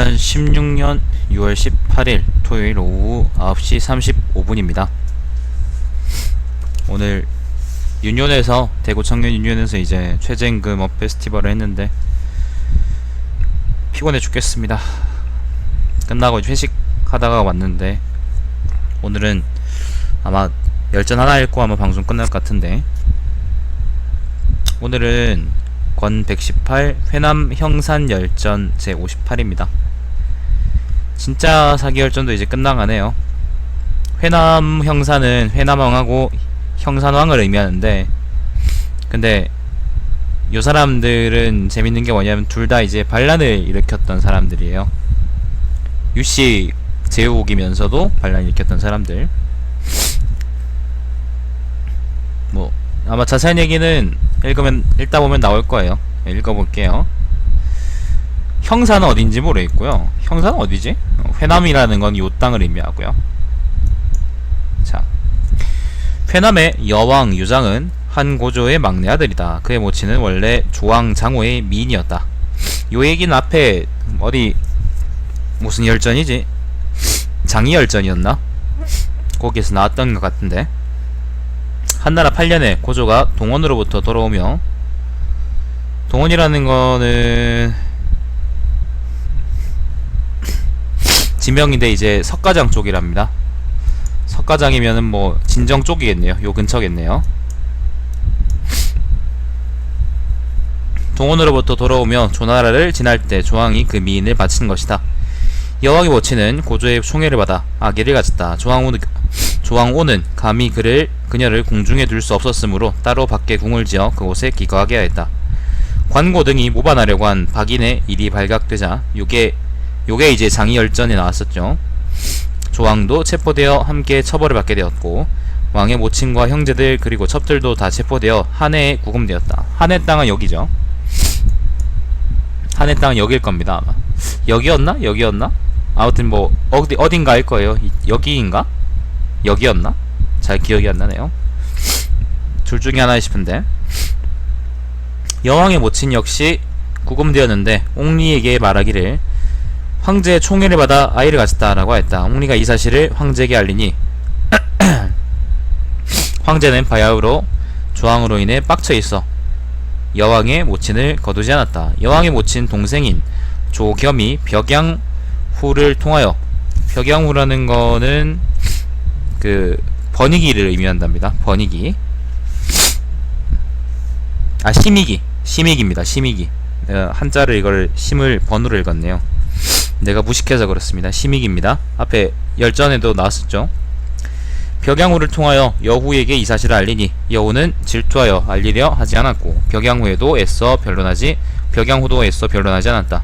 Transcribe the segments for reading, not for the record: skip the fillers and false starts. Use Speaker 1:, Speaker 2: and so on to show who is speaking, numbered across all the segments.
Speaker 1: 2016년 6월 18일 토요일 오후 9시 35분입니다. 오늘 유년에서 대구 청년 유년에서 이제 최저임금 업 페스티벌을 했는데 피곤해 죽겠습니다. 끝나고 회식하다가 왔는데 오늘은 아마 열전 하나 읽고 아마 방송 끝날 것 같은데, 오늘은 권 118 회남 형산 열전 제 58입니다. 진짜 사기 열전도 이제 끝나가네요. 회남 형산은 회남왕하고 형산왕을 의미하는데, 근데 요 사람들은 재밌는 게 뭐냐면 둘 다 이제 반란을 일으켰던 사람들이에요. 유씨 제후국이면서도 반란 일으켰던 사람들. 뭐 아마 자세한 얘기는 읽다 보면 나올 거예요. 읽어볼게요. 형사는 어딘지 모르겠고요. 형사는 어디지? 회남이라는 건 요 땅을 의미하고요. 자, 회남의 여왕 유장은 한 고조의 막내 아들이다. 그의 모친은 원래 조왕 장호의 미인이었다. 요 얘기는 앞에 어디 무슨 열전이지? 장이 열전이었나? 거기에서 나왔던 것 같은데, 한나라 8년에 고조가 동원으로부터 돌아오며, 동원이라는 거는 지명인데 이제 석가장 쪽이랍니다. 석가장이면은 뭐 진정 쪽이겠네요. 요 근처겠네요. 동원으로부터 돌아오며 조나라를 지날 때 조왕이 그 미인을 바친 것이다. 여왕의 모친은 고조의 총애를 받아 아기를 가졌다. 조왕오는 감히 그녀를 궁중에 둘 수 없었으므로 따로 밖에 궁을 지어 그곳에 기거하게 하였다. 관고 등이 모반하려고 한 박인의 일이 발각되자 요게 이제 장이열전에 나왔었죠. 조왕도 체포되어 함께 처벌을 받게 되었고, 왕의 모친과 형제들 그리고 첩들도 다 체포되어 한해에 구금되었다. 한해 땅은 여기죠. 한해 땅은 여길 겁니다. 아마 여기였나? 아무튼 뭐 어딘가 할 거예요. 여기인가? 여기였나? 잘 기억이 안 나네요. 둘 중에 하나 싶은데, 여왕의 모친 역시 구금되었는데 옹리에게 말하기를 황제의 총애를 받아 아이를 가졌다라고 했다. 옹리가 이 사실을 황제에게 알리니 황제는 바야흐로 조왕으로 인해 빡쳐 있어 여왕의 모친을 거두지 않았다. 여왕의 모친 동생인 조겸이 벽양후를 통하여, 벽양후라는 거는 그 번이기를 의미한답니다. 번이기. 심익입니다. 심익이. 내가 한자를 이걸 심을 번으로 읽었네요. 내가 무식해서 그렇습니다. 심익입니다. 앞에 열전에도 나왔었죠. 벽양후를 통하여 여후에게 이 사실을 알리니 여후는 질투하여 알리려 하지 않았고, 벽양후도 애써 변론하지 않았다.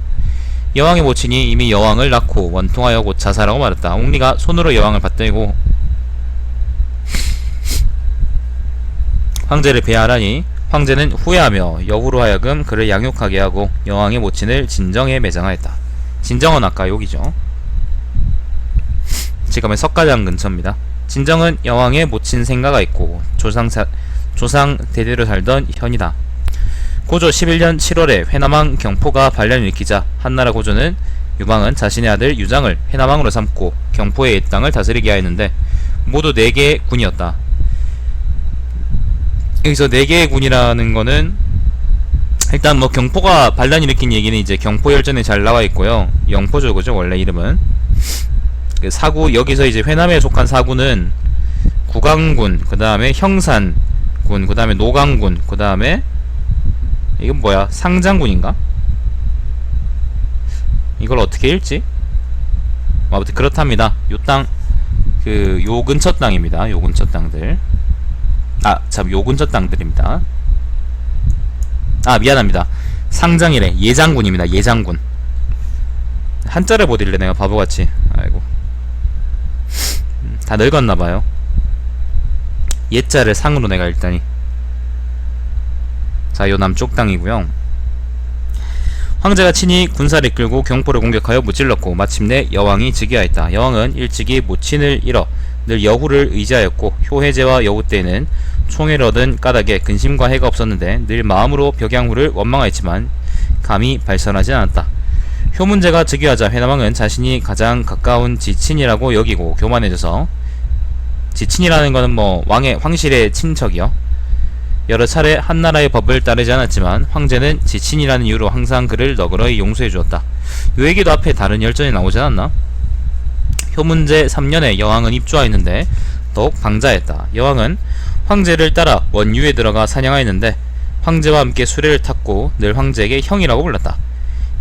Speaker 1: 여왕의 모친이 이미 여왕을 낳고 원통하여 곧 자살하고 말았다. 옹리가 손으로 여왕을 받들고 황제를 배하라니 황제는 후회하며 여후로 하여금 그를 양육하게 하고 여왕의 모친을 진정에 매장하였다. 진정은 아까 여기죠. 지금은 석가장 근처입니다. 진정은 여왕의 모친 생가가 있고 조상 대대로 살던 현이다. 고조 11년 7월에 회남왕 경포가 반란을 일으키자 한나라 고조는 유방은 자신의 아들 유장을 회남왕으로 삼고 경포의 땅을 다스리게 하였는데 모두 4개의 군이었다. 여기서 4개의 군이라는 거는 일단 뭐 경포가 반란 일으킨 얘기는 이제 경포열전에 잘 나와있고요. 영포죠, 그죠? 원래 이름은 그 사구, 여기서 이제 회남에 속한 사구는 구강군, 그 다음에 형산군, 그 다음에 노강군, 그 다음에 이건 뭐야? 상장군인가? 이걸 어떻게 읽지? 아무튼 그렇답니다. 요 땅, 요 근처 땅입니다. 요 근처 땅들. 요 근처 땅들입니다. 미안합니다. 상장이래. 예장군입니다. 예장군. 한자를 못 읽네, 내가 바보같이. 아이고. 다 늙었나봐요. 예자를 상으로 내가 읽다니. 자, 요 남쪽 땅이고요. 황제가 친히 군사를 이끌고 경포를 공격하여 무찔렀고 마침내 여왕이 즉위하였다. 여왕은 일찍이 모친을 잃어 늘 여후를 의지하였고 효혜제와 여후 때에는 총애를 얻은 까닭에 근심과 해가 없었는데 늘 마음으로 벽양후를 원망하였지만 감히 발설하지 않았다. 효문제가 즉위하자 회남왕은 자신이 가장 가까운 지친이라고 여기고 교만해져서, 지친이라는 것은 뭐 황실의 친척이요. 여러 차례 한나라의 법을 따르지 않았지만 황제는 지친이라는 이유로 항상 그를 너그러이 용서해 주었다. 이 얘기도 앞에 다른 열전에 나오지 않았나? 효문제 3년에 여왕은 입주하였는데 더욱 방자했다. 여왕은 황제를 따라 원유에 들어가 사냥하였는데 황제와 함께 수레를 탔고 늘 황제에게 형이라고 불렀다.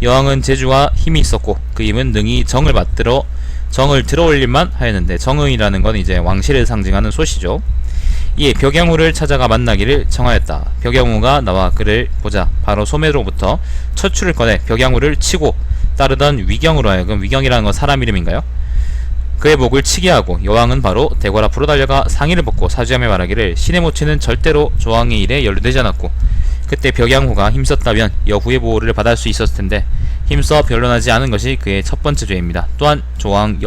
Speaker 1: 여왕은 재주와 힘이 있었고 그 힘은 능히 정을 들어올릴만 하였는데, 정의라는 건 이제 왕실을 상징하는 소시죠. 이에 벽양후를 찾아가 만나기를 청하였다. 벽양후가 나와 그를 보자 바로 소매로부터 척추를 꺼내 벽양후를 치고 따르던 위경으로 하여금, 위경이라는 건 사람 이름인가요? 그의 목을 치게 하고 여왕은 바로 대궐 앞으로 달려가 상의를 벗고 사주하며 말하기를 신의 모친은 절대로 조왕의 일에 연루되지 않았고 그때 벽양후가 힘썼다면 여후의 보호를 받을 수 있었을 텐데 힘써 변론하지 않은 것이 그의 첫 번째 죄입니다. 또한 조왕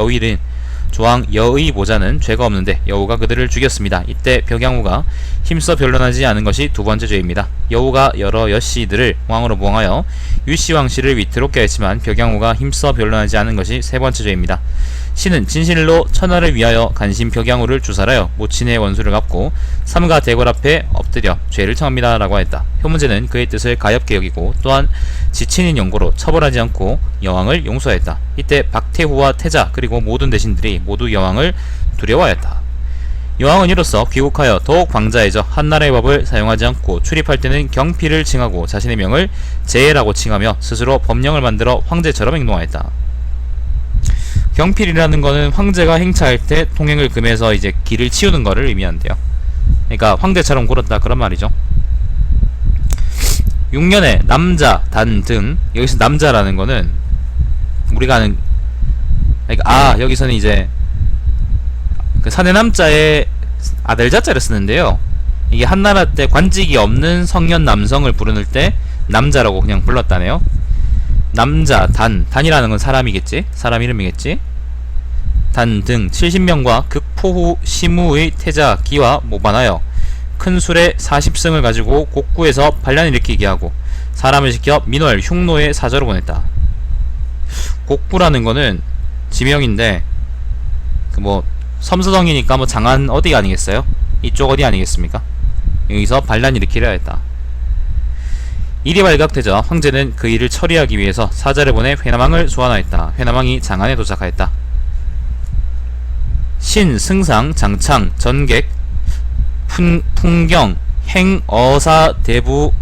Speaker 1: 여의 모자는 죄가 없는데 여우가 그들을 죽였습니다. 이때 벽양후가 힘써 변론하지 않은 것이 두 번째 죄입니다. 여우가 여러 여씨들을 왕으로 모항하여 유씨 왕씨를 위태롭게 했지만 벽양후가 힘써 변론하지 않은 것이 세 번째 죄입니다. 신은 진실로 천하를 위하여 간신 벽양후를 주살하여 모친의 원수를 갚고 삼가 대궐 앞에 엎드려 죄를 청합니다 라고 했다. 효문제는 그의 뜻을 가엾게 여기고 또한 지친인 연고로 처벌하지 않고 여왕을 용서했다. 이때 박태후와 태자 그리고 모든 대신들이 모두 여왕을 두려워하였다. 여왕은 이로써 귀국하여 더욱 방자해져 한나라의 법을 사용하지 않고 출입할 때는 경필을 칭하고 자신의 명을 제해라고 칭하며 스스로 법령을 만들어 황제처럼 행동하였다. 경필이라는 거는 황제가 행차할 때 통행을 금해서 이제 길을 치우는 거를 의미한대요. 그러니까 황제처럼 굴었다 그런 말이죠. 6년에 남자, 단 등, 여기서 남자라는 거는 우리가 아는, 그러니까 여기서는 이제 그 사내 남자에 아들 자자를 쓰는데요. 이게 한나라 때 관직이 없는 성년 남성을 부르는 때 남자라고 그냥 불렀다네요. 남자, 단이라는 건 사람이겠지? 사람 이름이겠지? 단 등 70명과 극포후 시무의 태자 기와 모반하여 큰 술에 40승을 가지고 곡구에서 반란을 일으키게 하고 사람을 시켜 민월 흉노의 사저로 보냈다. 곡구라는 거는 지명인데 그 뭐 섬서동이니까 뭐 장안 어디 아니겠어요? 이쪽 어디 아니겠습니까? 여기서 반란 일으키려 했다. 일이 발각되자 황제는 그 일을 처리하기 위해서 사자를 보내 회남왕을 소환하였다. 회남왕이 장안에 도착하였다. 신, 승상, 장창, 전객, 풍경, 행, 어사, 대부,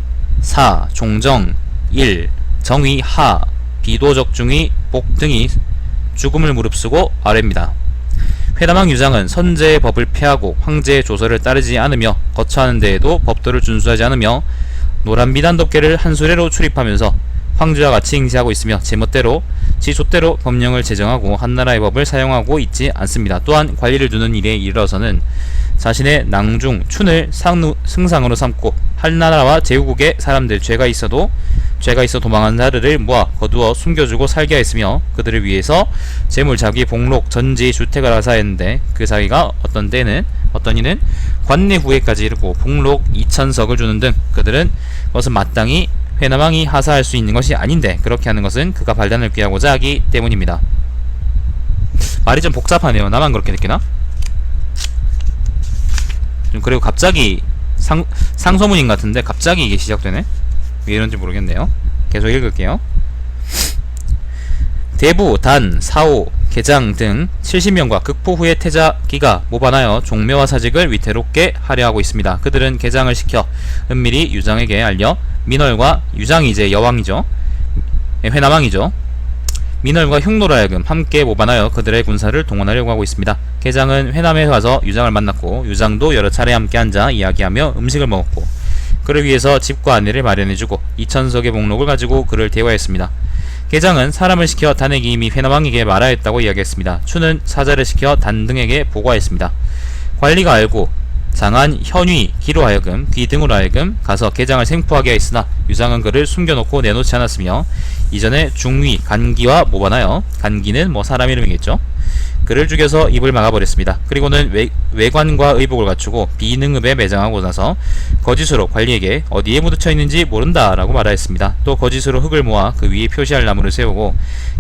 Speaker 1: 사, 종정, 일, 정의, 하, 비도적중의, 복 등이 죽음을 무릅쓰고 아뢰입니다. 회남왕 유장은 선제의 법을 폐하고 황제의 조서를 따르지 않으며 거처하는 데에도 법도를 준수하지 않으며 노란 미단덮개를 한 수레로 출입하면서 황제와 같이 행세하고 있으며 제멋대로 지조대로 법령을 제정하고 한나라의 법을 사용하고 있지 않습니다. 또한 관리를 두는 일에 이르러서는 자신의 낭중, 춘을 승상으로 삼고 한나라와 제후국의 사람들 죄가 있어 도망한 자들을 모아 거두어 숨겨주고 살게 하였으며 그들을 위해서 재물, 자기, 복록, 전지, 주택을 하사했는데 그 사위가 어떤 이는 관내 후예까지 이르고 복록 2000석을 주는 등 그들은 그것은 마땅히 회남왕이 하사할 수 있는 것이 아닌데 그렇게 하는 것은 그가 반란을 꾀하고자 하기 때문입니다. 말이 좀 복잡하네요. 나만 그렇게 느끼나? 그리고 갑자기 상소문인 같은데 갑자기 이게 시작되네? 왜 이런지 모르겠네요. 계속 읽을게요. 대부, 단, 사오, 계장 등 70명과 극포 후의 태자기가 모반하여 종묘와 사직을 위태롭게 하려 하고 있습니다. 그들은 계장을 시켜 은밀히 유장에게 알려 민월과 유장이 이제 여왕이죠. 회남왕이죠. 민월과 흉노로 하여금 함께 모반하여 그들의 군사를 동원하려고 하고 있습니다. 계장은 회남에 와서 유장을 만났고 유장도 여러 차례 함께 앉아 이야기하며 음식을 먹었고 그를 위해서 집과 아내를 마련해주고 2000석의 목록을 가지고 그를 대화했습니다. 계장은 사람을 시켜 단에게 이미 회남왕에게 말하였다고 이야기했습니다. 추는 사자를 시켜 단 등에게 보고하였습니다. 관리가 알고 장안, 현위, 기로 하여금 귀 등으로 하여금 가서 계장을 생포하게 하였으나 유장은 그를 숨겨놓고 내놓지 않았으며 이전에 중위, 간기와 모반하여 간기는 뭐 사람 이름이겠죠. 그를 죽여서 입을 막아버렸습니다. 그리고는 외관과 의복을 갖추고 비능읍에 매장하고 나서 거짓으로 관리에게 어디에 묻혀 있는지 모른다 라고 말하였습니다. 또 거짓으로 흙을 모아 그 위에 표시할 나무를 세우고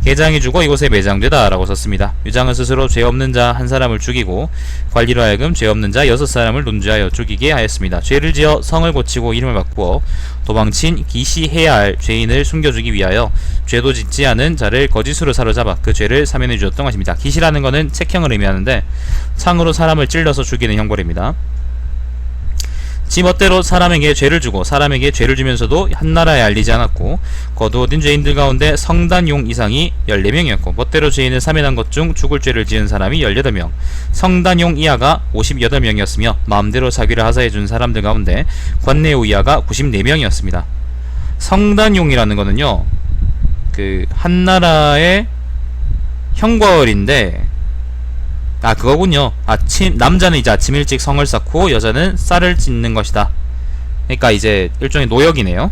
Speaker 1: 계장이 죽어 이곳에 매장되다 라고 썼습니다. 유장은 스스로 죄 없는 자 한 사람을 죽이고 관리로 하여금 죄 없는 자 6사람을 논주하여 죽이게 하였습니다. 죄를 지어 성을 고치고 이름을 바꾸어 도망친 기시해야 할 죄인을 숨겨주기 위하여 죄도 짓지 않은 자를 거짓으로 사로잡아 그 죄를 사면해 주었던 것입니다. 기시라는 것은 책형을 의미하는데 창으로 사람을 찔러서 죽이는 형벌입니다. 지 멋대로 사람에게 죄를 주고 사람에게 죄를 주면서도 한나라에 알리지 않았고 거두어진 죄인들 가운데 성단용 이상이 14명이었고 멋대로 죄인을 사면한 것 중 죽을 죄를 지은 사람이 18명, 성단용 이하가 58명이었으며 마음대로 자기를 하사해준 사람들 가운데 관내오 이하가 94명이었습니다. 성단용이라는 거는요, 그 한나라의 형벌인데 그거군요. 남자는 이제 아침 일찍 성을 쌓고 여자는 쌀을 짓는 것이다. 그러니까 이제 일종의 노역이네요.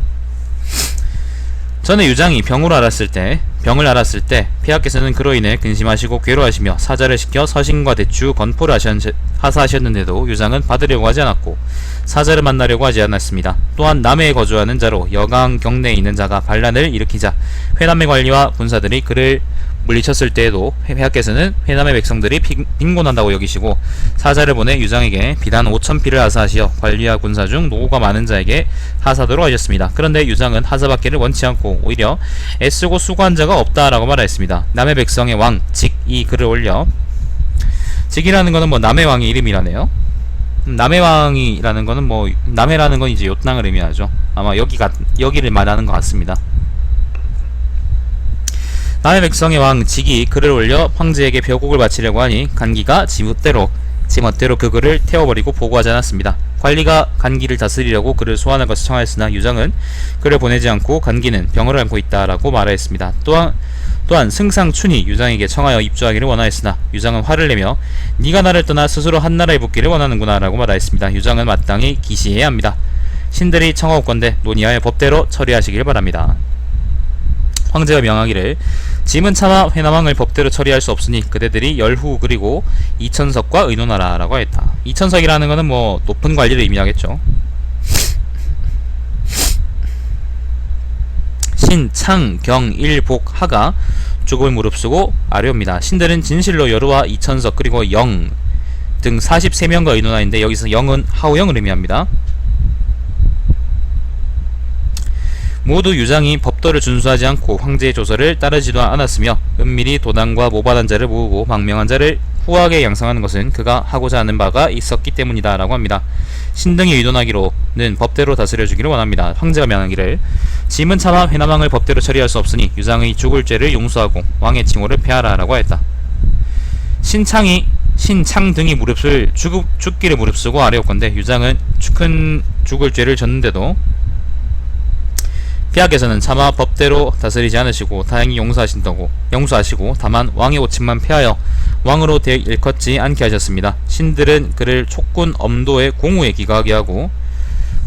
Speaker 1: 전에 유장이 병을 알았을 때 폐하께서는 그로 인해 근심하시고 괴로워하시며 사자를 시켜 서신과 대추, 건포를 하사하셨는데도 유장은 받으려고 하지 않았고 사자를 만나려고 하지 않았습니다. 또한 남해에 거주하는 자로 여강 경내에 있는 자가 반란을 일으키자 회남의 관리와 군사들이 그를 물리쳤을 때에도 폐하께서는 회남의 백성들이 빈곤한다고 여기시고 사자를 보내 유장에게 비단 5,000피를 하사하시어 관리와 군사 중 노고가 많은 자에게 하사도록 하셨습니다. 그런데 유장은 하사받기를 원치 않고 오히려 애쓰고 수고한 자가 없다라고 말하였습니다. 남의 백성의 왕, 직이 글을 올려, 직이라는 거는 뭐 남의 왕의 이름이라네요. 남의 왕이라는 거는 뭐 남해라는 건 이제 요땅을 의미하죠. 아마 여기를 말하는 것 같습니다. 남의 백성의 왕 직이 글을 올려 황제에게 벼곡을 바치려고 하니 간기가 지멋대로 그 글을 태워버리고 보고하지 않았습니다. 관리가 간기를 다스리려고 그를 소환할 것을 청하였으나 유장은 그를 보내지 않고 간기는 병을 앓고 있다라고 말하였습니다. 또한 승상춘이 유장에게 청하여 입주하기를 원하였으나 유장은 화를 내며 네가 나를 떠나 스스로 한나라에 붙기를 원하는구나 라고 말하였습니다. 유장은 마땅히 기시해야 합니다. 신들이 청하옵건대 논의하여 법대로 처리하시길 바랍니다. 황제가 명하기를 짐은 차마 회남왕을 법대로 처리할 수 없으니 그대들이 열후 그리고 이천석과 의논하라 라고 했다. 이천석이라는 것은 뭐 높은 관리를 의미하겠죠. 신, 창, 경, 일, 복, 하가 죽음을 무릅쓰고 아뢰옵니다. 신들은 진실로 여루와 이천석 그리고 영 등 43명과 의논하는데 여기서 영은 하우영을 의미합니다. 모두 유장이 법도를 준수하지 않고 황제의 조서를 따르지도 않았으며 은밀히 도당과 모반한 자를 모으고 망명한 자를 후하게 양성하는 것은 그가 하고자 하는 바가 있었기 때문이다 라고 합니다. 신등이 의논하기로는 법대로 다스려주기를 원합니다. 황제가 명하기를 짐은 차마 회남왕을 법대로 처리할 수 없으니 유장의 죽을 죄를 용서하고 왕의 칭호를 폐하라 라고 했다. 신창 등이 죽기를 무릅쓰고 아뢰었건대 유장은 큰 죽을 죄를 졌는데도 폐하께서는 차마 법대로 다스리지 않으시고 다행히 용서하시고 다만 왕의 오침만 폐하여 왕으로 일컫지 않게 하셨습니다. 신들은 그를 촉군 엄도의 공우에 기가하게 하고,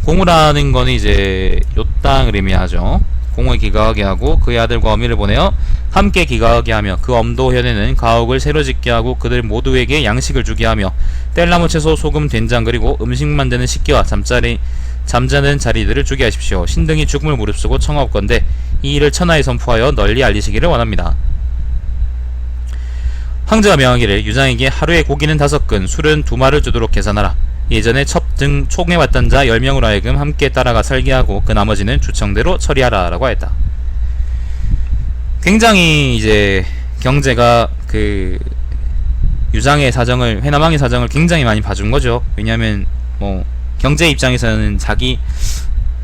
Speaker 1: 공우라는 거는 이제 요땅을 의미하죠. 공우에 기가하게 하고 그의 아들과 어미를 보내어 함께 기가하게 하며 그 엄도현에는 가옥을 새로 짓게 하고 그들 모두에게 양식을 주게 하며 뗄나무 채소 소금 된장 그리고 음식 만드는 식기와 잠자는 자리들을 주게 하십시오. 신등이 죽음을 무릅쓰고 청하옵건대 이 일을 천하에 선포하여 널리 알리시기를 원합니다. 황제가 명하기를 유장에게 하루에 고기는 5근 술은 2마를 주도록 계산하라. 예전에 첩 등 총애왔던 자 10명으로 하여금 함께 따라가 살게 하고 그 나머지는 주청대로 처리하라 라고 했다. 굉장히 이제 경제가 그 유장의 사정을, 회남왕의 사정을 굉장히 많이 봐준 거죠. 왜냐하면 뭐 경제 입장에서는 자기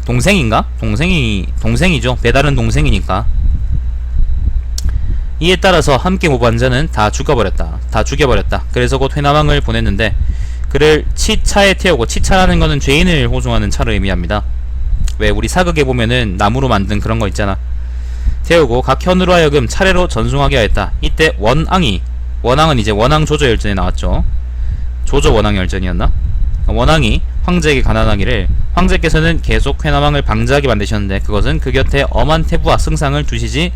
Speaker 1: 동생이죠. 배다른 동생이니까. 이에 따라서 함께 모반 자는 다 죽여버렸다. 그래서 곧 회남왕을 보냈는데 그를 치차에 태우고, 치차라는 거는 죄인을 호송하는 차를 의미합니다. 왜 우리 사극에 보면은 나무로 만든 그런 거 있잖아. 태우고 각 현으로 하여금 차례로 전송하게 하였다. 이때 원왕은 이제 원왕 조조열전에 나왔죠. 조조 원왕열전이었나? 원왕이 황제에게 가난하기를 황제께서는 계속 회남왕을 방자하게 만드셨는데 그것은 그 곁에 엄한 태부와 승상을 두시지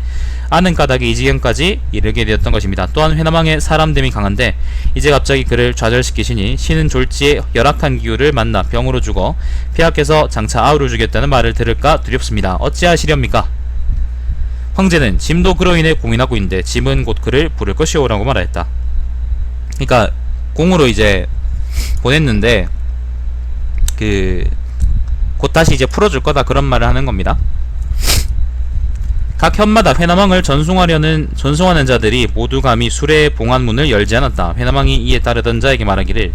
Speaker 1: 않은 까닭에 이 지경까지 이르게 되었던 것입니다. 또한 회남왕의 사람됨이 강한데 이제 갑자기 그를 좌절시키시니 신은 졸지에 열악한 기후를 만나 병으로 죽어 폐하께서 장차 아우를 주겠다는 말을 들을까 두렵습니다. 어찌하시렵니까? 황제는 짐도 그로 인해 공인하고 있는데 짐은 곧 그를 부를 것이오라고 말하였다. 그러니까 공으로 이제 보냈는데 곧 다시 이제 풀어줄 거다 그런 말을 하는 겁니다. 각 현마다 회남왕을 전송하는 자들이 모두 감히 수레의 봉안문을 열지 않았다. 회남왕이 이에 따르던 자에게 말하기를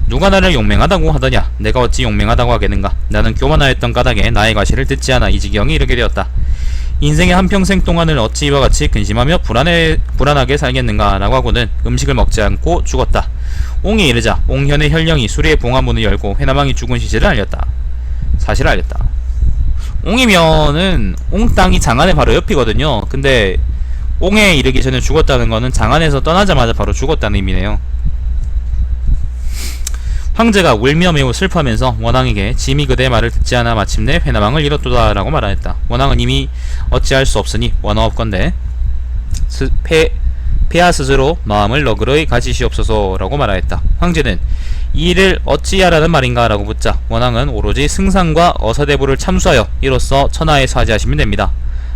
Speaker 1: 누가 나를 용맹하다고 하더냐? 내가 어찌 용맹하다고 하겠는가? 나는 교만하였던 까닭에 나의 과시를 듣지 않아 이 지경에 이르게 되었다. 인생의 한평생 동안을 어찌 이와 같이 근심하며 불안하게 살겠는가? 라고 하고는 음식을 먹지 않고 죽었다. 옹이 이르자 옹현의 혈령이 수레의 봉안문을 열고 회남왕이 죽은 사실을 알렸다. 옹이면은 옹땅이 장안의 바로 옆이거든요. 근데 옹에 이르기 전에 죽었다는 거는 장안에서 떠나자마자 바로 죽었다는 의미네요. 황제가 울며 매우 슬퍼하면서 원왕에게 짐이 그대의 말을 듣지 않아 마침내 회남왕을 잃었도다 라고 말하였다. 원왕은 이미 어찌할 수 없으니 원하옵건대 폐하 스스로 마음을 너그러이 가지시옵소서 라고 말하였다. 황제는 이 일을 어찌하라는 말인가 라고 묻자 원왕은 오로지 승상과 어사대부를 참수하여 이로써 천하에 사지하시면 됩니다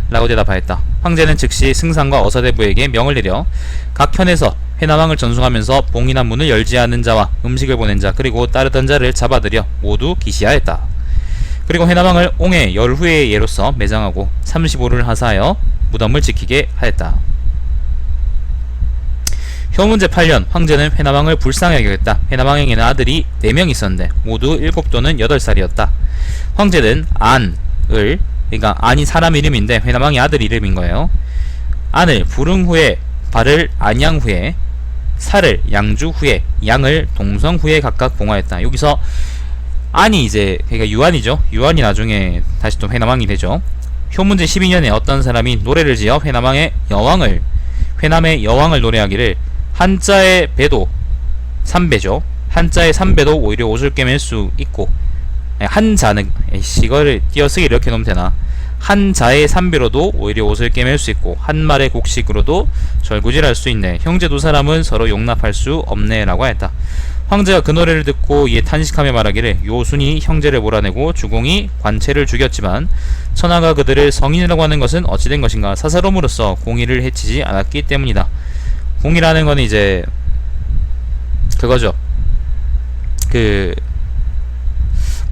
Speaker 1: 라고 대답하였다. 황제는 즉시 승상과 어사대부에게 명을 내려 각 현에서 회남왕을 전송하면서 봉인한 문을 열지 않은 자와 음식을 보낸 자 그리고 따르던 자를 잡아들여 모두 기시하였다. 그리고 회남왕을 옹의 열후의 예로서 매장하고 35를 하사하여 무덤을 지키게 하였다. 효문제 8년 황제는 회남왕을 불쌍히 여겼다. 회남왕에게는 아들이 4명 있었는데 모두 7 또는 8살이었다. 황제는 안을 그러니까 안이 사람 이름인데 회남왕이 아들 이름인 거예요. 안을 부릉 후에 발을 안양 후에 살을 양주 후에 양을 동성 후에 각각 봉하였다. 여기서 안이 이제 그러니까 유안이죠. 유안이 나중에 다시 또 회남왕이 되죠. 효문제 12년에 어떤 사람이 노래를 지어 회남의 여왕을 노래하기를 한자의 배도 3배죠. 한자의 3배도 오히려 옷을 꿰맬 수 있고 한자는 이거를 띄어쓰기 이렇게 놓으면 되나? 한자의 3배로도 오히려 옷을 꿰맬 수 있고 한말의 곡식으로도 절구질할 수 있네. 형제 두 사람은 서로 용납할 수 없네 라고 했다. 황제가 그 노래를 듣고 이에 탄식하며 말하기를 요순이 형제를 몰아내고 주공이 관체를 죽였지만 천하가 그들을 성인이라고 하는 것은 어찌된 것인가? 사사로움으로써 공의를 해치지 않았기 때문이다. 공이라는 거는 이제 그거죠.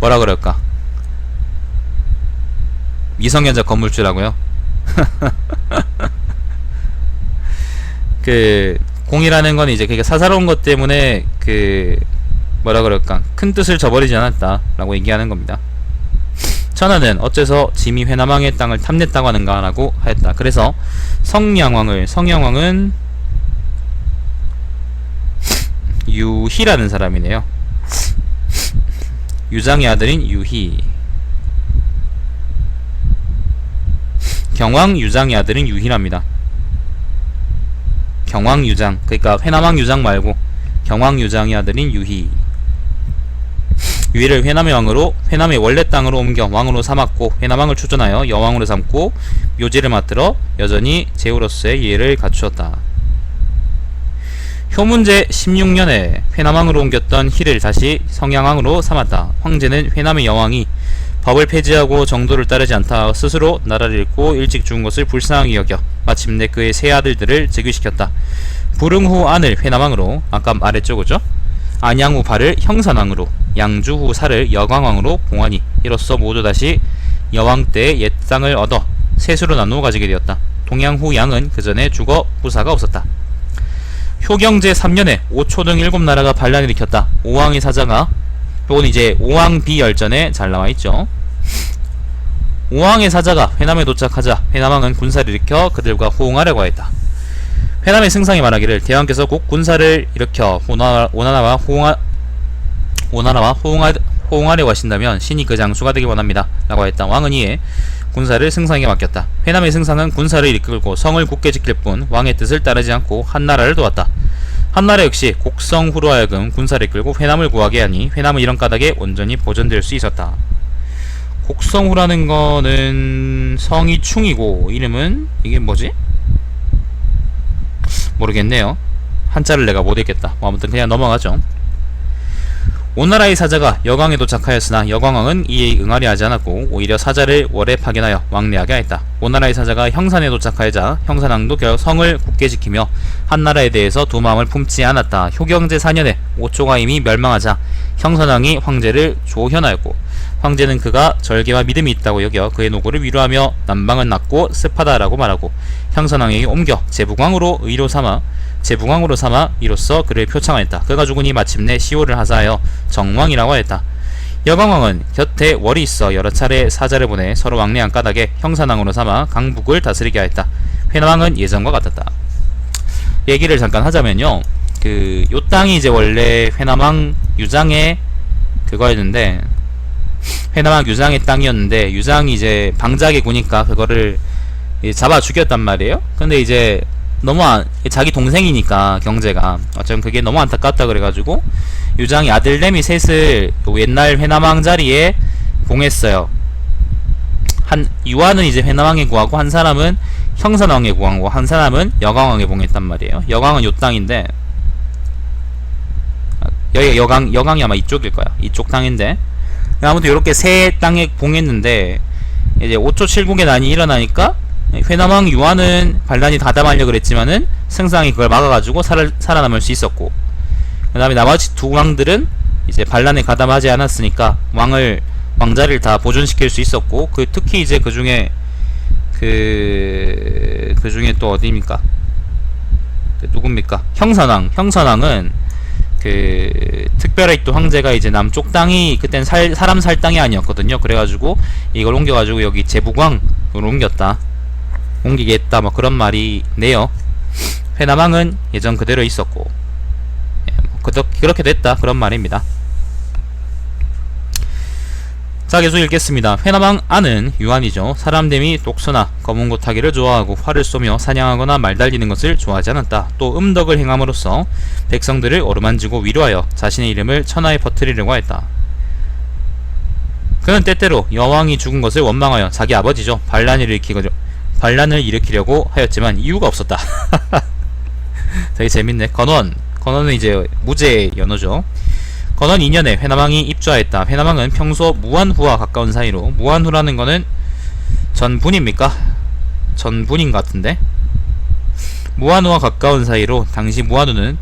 Speaker 1: 뭐라 그럴까? 미성년자 건물주라고요. 공이라는 건 이제 그게 사사로운 것 때문에 뭐라 그럴까? 큰 뜻을 저버리지 않았다라고 얘기하는 겁니다. 천하는 어째서 짐이 회남왕의 땅을 탐냈다고 하는가 라고 하였다. 그래서 성량왕은 유희라는 사람이네요. 유장의 아들인 유희. 경왕 유장의 아들인 유희랍니다. 경왕 유장, 그러니까 회남왕 유장 말고 경왕 유장의 아들인 유희. 유희를 회남의 원래 땅으로 옮겨 왕으로 삼았고 회남왕을 추존하여 여왕으로 삼고 묘지를 맡들어 여전히 제후로서의 예를 갖추었다. 효문제 16년에 회남왕으로 옮겼던 희를 다시 성양왕으로 삼았다. 황제는 회남의 여왕이 법을 폐지하고 정도를 따르지 않다 스스로 나라를 잃고 일찍 죽은 것을 불쌍하게 여겨 마침내 그의 세 아들들을 즉위시켰다. 부릉 후 안을 회남왕으로, 아까 말했죠 그죠? 안양 후 발을 형산왕으로, 양주 후 살을 여광왕으로 봉하니 이로써 모두 다시 여왕 때의 옛 땅을 얻어 셋으로 나누어 가지게 되었다. 동양 후 양은 그 전에 죽어 후사가 없었다. 효경제 3년에 오초 등 7나라가 반란을 일으켰다. 오왕의 사자가, 요건 이제 오왕비열전에 잘 나와있죠. 오왕의 사자가 회남에 도착하자 회남왕은 군사를 일으켜 그들과 호응하려고 하였다. 회남의 승상이 말하기를 대왕께서 꼭 군사를 일으켜 오나라와 호응하려고 하신다면 신이 그 장수가 되기 원합니다 라고 했다. 왕은 이에 군사를 승상에게 맡겼다. 회남의 승상은 군사를 이끌고 성을 굳게 지킬 뿐 왕의 뜻을 따르지 않고 한나라를 도왔다. 한나라 역시 곡성후로 하여금 군사를 이끌고 회남을 구하게 하니 회남은 이런 까닭에 온전히 보존될 수 있었다. 곡성후라는 거는 성이 충이고 이름은 이게 뭐지? 모르겠네요. 한자를 내가 못 읽겠다. 뭐 아무튼 그냥 넘어가죠. 오나라의 사자가 여광에 도착하였으나 여광왕은 이에 응하려 하지 않았고 오히려 사자를 월에 파견하여 왕래하게 하였다. 오나라의 사자가 형산에 도착하여자 형산왕도 성을 굳게 지키며 한나라에 대해서 두 마음을 품지 않았다. 효경제 4년에 오초가 이미 멸망하자 형산왕이 황제를 조현하였고 황제는 그가 절개와 믿음이 있다고 여겨 그의 노고를 위로하며 남방은 낮고 습하다라고 말하고 형산왕에게 옮겨 제북왕으로 삼아 이로써 그를 표창하였다. 그가 죽으니 마침내 시호를 하사하여 정왕이라고 하였다. 여광왕은 곁에 월이 있어 여러 차례 사자를 보내 서로 왕래한 까닭에 형산왕으로 삼아 강북을 다스리게 하였다. 회남왕은 예전과 같았다. 얘기를 잠깐 하자면요, 요 땅이 이제 원래 회남왕 유장의 그거였는데, 회남왕 유장의 땅이었는데 유장이 이제 방작에 구니까 그거를 잡아 죽였단 말이에요. 근데 이제 너무 자기 동생이니까 경제가 어쩌면 그게 너무 안타깝다 그래가지고 유장이 아들내미 셋을 옛날 회남왕 자리에 봉했어요. 유아는 이제 회남왕에 구하고 한 사람은 형산왕에 구하고 한 사람은 여광왕에 봉했단 말이에요. 여광은 요 땅인데 여기 여광이 아마 이쪽일 거야. 이쪽 땅인데 아무튼 이렇게 세 땅에 봉했는데 이제 5초 7국의 난이 일어나니까 회남왕 유아는 반란이 가담하려고 그랬지만은 승상이 그걸 막아가지고 살아남을 수 있었고, 그 다음에 나머지 두 왕들은 이제 반란에 가담하지 않았으니까 왕자를 다 보존시킬 수 있었고, 특히 이제 그 중에 또 어디입니까? 누굽니까? 형선왕은 특별히 또 황제가 이제 남쪽 땅이 그땐 사람 살 땅이 아니었거든요. 그래가지고 이걸 옮겨가지고 여기 제북왕으로 옮기겠다 뭐 그런 말이 네요. 회남왕은 예전 그대로 있었고, 그렇게 됐다 그런 말입니다. 자, 계속 읽겠습니다. 회남왕 안은 유한이죠. 사람됨이 독서나 검은 고타기를 좋아하고 활을 쏘며 사냥하거나 말 달리는 것을 좋아하지 않았다. 또 음덕을 행함으로써 백성들을 어루만지고 위로하여 자신의 이름을 천하에 퍼뜨리려고 했다. 그는 때때로 여왕이 죽은 것을 원망하여 자기 아버지죠, 반란을 일으키려고 하였지만 이유가 없었다. 되게 재밌네. 건원은 이제 무제의 연호죠. 건원 2년에 회남왕이 입주하였다. 회남왕은 평소 무한후와 가까운 사이로, 무한후라는 거는 전분입니까? 전분인 것 같은데, 무한후와 가까운 사이로 당시 무한후는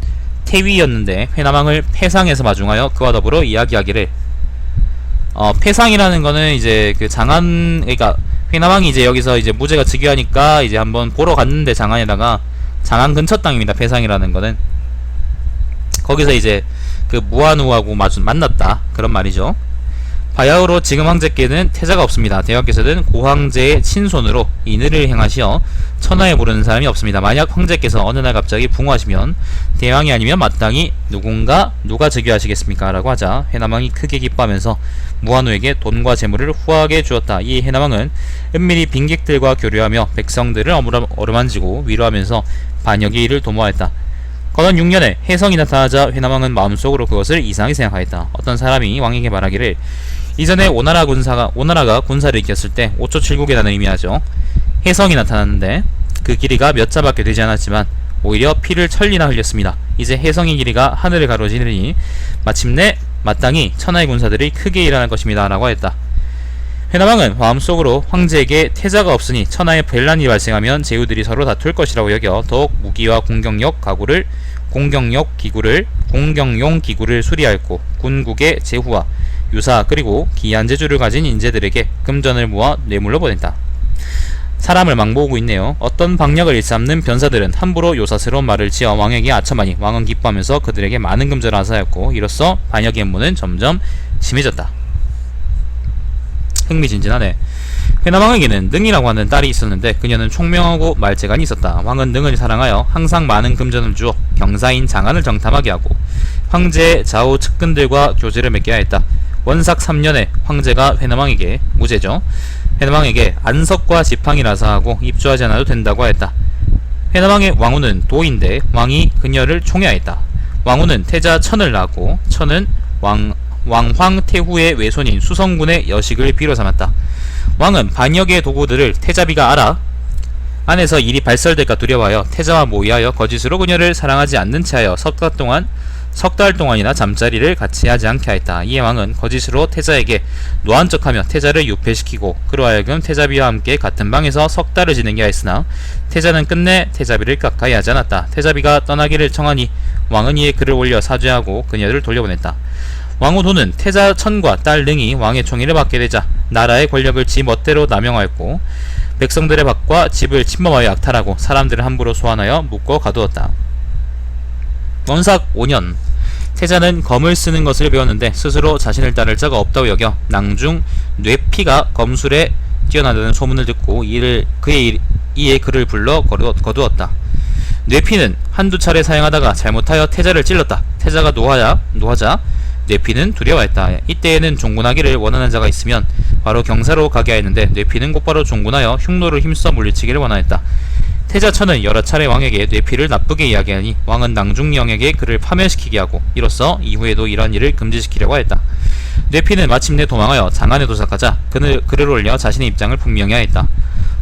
Speaker 1: 태위였는데 회남왕을 패상에서 마중하여 그와 더불어 이야기하기를, 패상이라는 거는 이제 그 장안, 그러니까 회남왕이 이제 여기서 이제 무죄가 즉위하니까 이제 한번 보러 갔는데 장안에다가, 장안 근처 땅입니다. 패상이라는 거는 거기서 이제 그 무한후하고 만났다 그런 말이죠. 바야흐로 지금 황제께는 태자가 없습니다. 대왕께서는 고황제의 친손으로 인의를 행하시어 천하에 모르는 사람이 없습니다. 만약 황제께서 어느 날 갑자기 붕어하시면 대왕이 아니면 마땅히 누가 즉위하시겠습니까? 라고 하자 회남왕이 크게 기뻐하면서 무한후에게 돈과 재물을 후하게 주었다. 이 회남왕은 은밀히 빈객들과 교류하며 백성들을 어루만지고 위로하면서 반역의 일을 도모하였다. 건원 6년에 혜성이 나타나자 회남왕은 마음속으로 그것을 이상하게 생각하였다. 어떤 사람이 왕에게 말하기를, 이전에 오나라가 군사를 일으켰을 때 5초 7국에 라는 의미하죠. 혜성이 나타났는데 그 길이가 몇 자밖에 되지 않았지만 오히려 피를 천리나 흘렸습니다. 이제 혜성의 길이가 하늘을 가로지르니 마침내 마땅히 천하의 군사들이 크게 일어날 것입니다. 라고 했다. 회남왕은 마음속으로 황제에게 태자가 없으니 천하에 반란이 발생하면 제후들이 서로 다툴 것이라고 여겨 더욱 무기와 공격용 기구를 수리하였고, 군국의 제후와 유사 그리고 기이한 재주를 가진 인재들에게 금전을 모아 뇌물로 보냈다. 사람을 망보고 있네요. 어떤 방역을 일삼는 변사들은 함부로 요사스러운 말을 지어 왕에게 아첨하니 왕은 기뻐하면서 그들에게 많은 금전을 하사하였고, 이로써 반역의 음모는 점점 심해졌다. 흥미진진하네. 회남왕에게는 능이라고 하는 딸이 있었는데 그녀는 총명하고 말재간이 있었다. 왕은 능을 사랑하여 항상 많은 금전을 주어 경사인 장안을 정탐하게 하고 황제의 좌우 측근들과 교제를 맺게 하였다. 원삭 3년에 황제가 회남왕에게, 무제죠, 회남왕에게 안석과 지팡이라서 하고 입주하지 않아도 된다고 하였다. 회남왕의 왕후는 도인데 왕이 그녀를 총애하였다. 왕후는 태자 천을 낳았고 천은 왕 황태후의 외손인 수성군의 여식을 비로 삼았다. 왕은 반역의 도구들을 태자비가 알아 안에서 일이 발설될까 두려워하여 태자와 모의하여 거짓으로 그녀를 사랑하지 않는 체하여 석 달 동안이나 잠자리를 같이 하지 않게 하였다. 이에 왕은 거짓으로 태자에게 노한 척하며 태자를 유폐시키고 그로 하여금 태자비와 함께 같은 방에서 석 달을 지내게 하였으나 태자는 끝내 태자비를 가까이 하지 않았다. 태자비가 떠나기를 청하니 왕은 이에 글을 올려 사죄하고 그녀를 돌려보냈다. 왕후도는 태자 천과 딸 능이 왕의 총애를 받게 되자 나라의 권력을 지 멋대로 남용하였고 백성들의 밭과 집을 침범하여 약탈하고 사람들을 함부로 소환하여 묶어 가두었다. 원삭 5년 태자는 검을 쓰는 것을 배웠는데 스스로 자신을 따를 자가 없다고 여겨 낭중 뇌피가 검술에 뛰어나다는 소문을 듣고 이에 그를 불러 거두었다. 뇌피는 한두 차례 사용하다가 잘못하여 태자를 찔렀다. 태자가 노하자 뇌피는 두려워했다. 이때에는 종군하기를 원하는 자가 있으면 바로 경사로 가게 하였는데 뇌피는 곧바로 종군하여 흉노를 힘써 물리치기를 원하였다. 태자천은 여러 차례 왕에게 뇌피를 나쁘게 이야기하니 왕은 낭중령에게 그를 파멸시키게 하고 이로써 이후에도 이러한 일을 금지시키려고 했다. 뇌피는 마침내 도망하여 장안에 도착하자 글을 올려 자신의 입장을 분명히 하였다.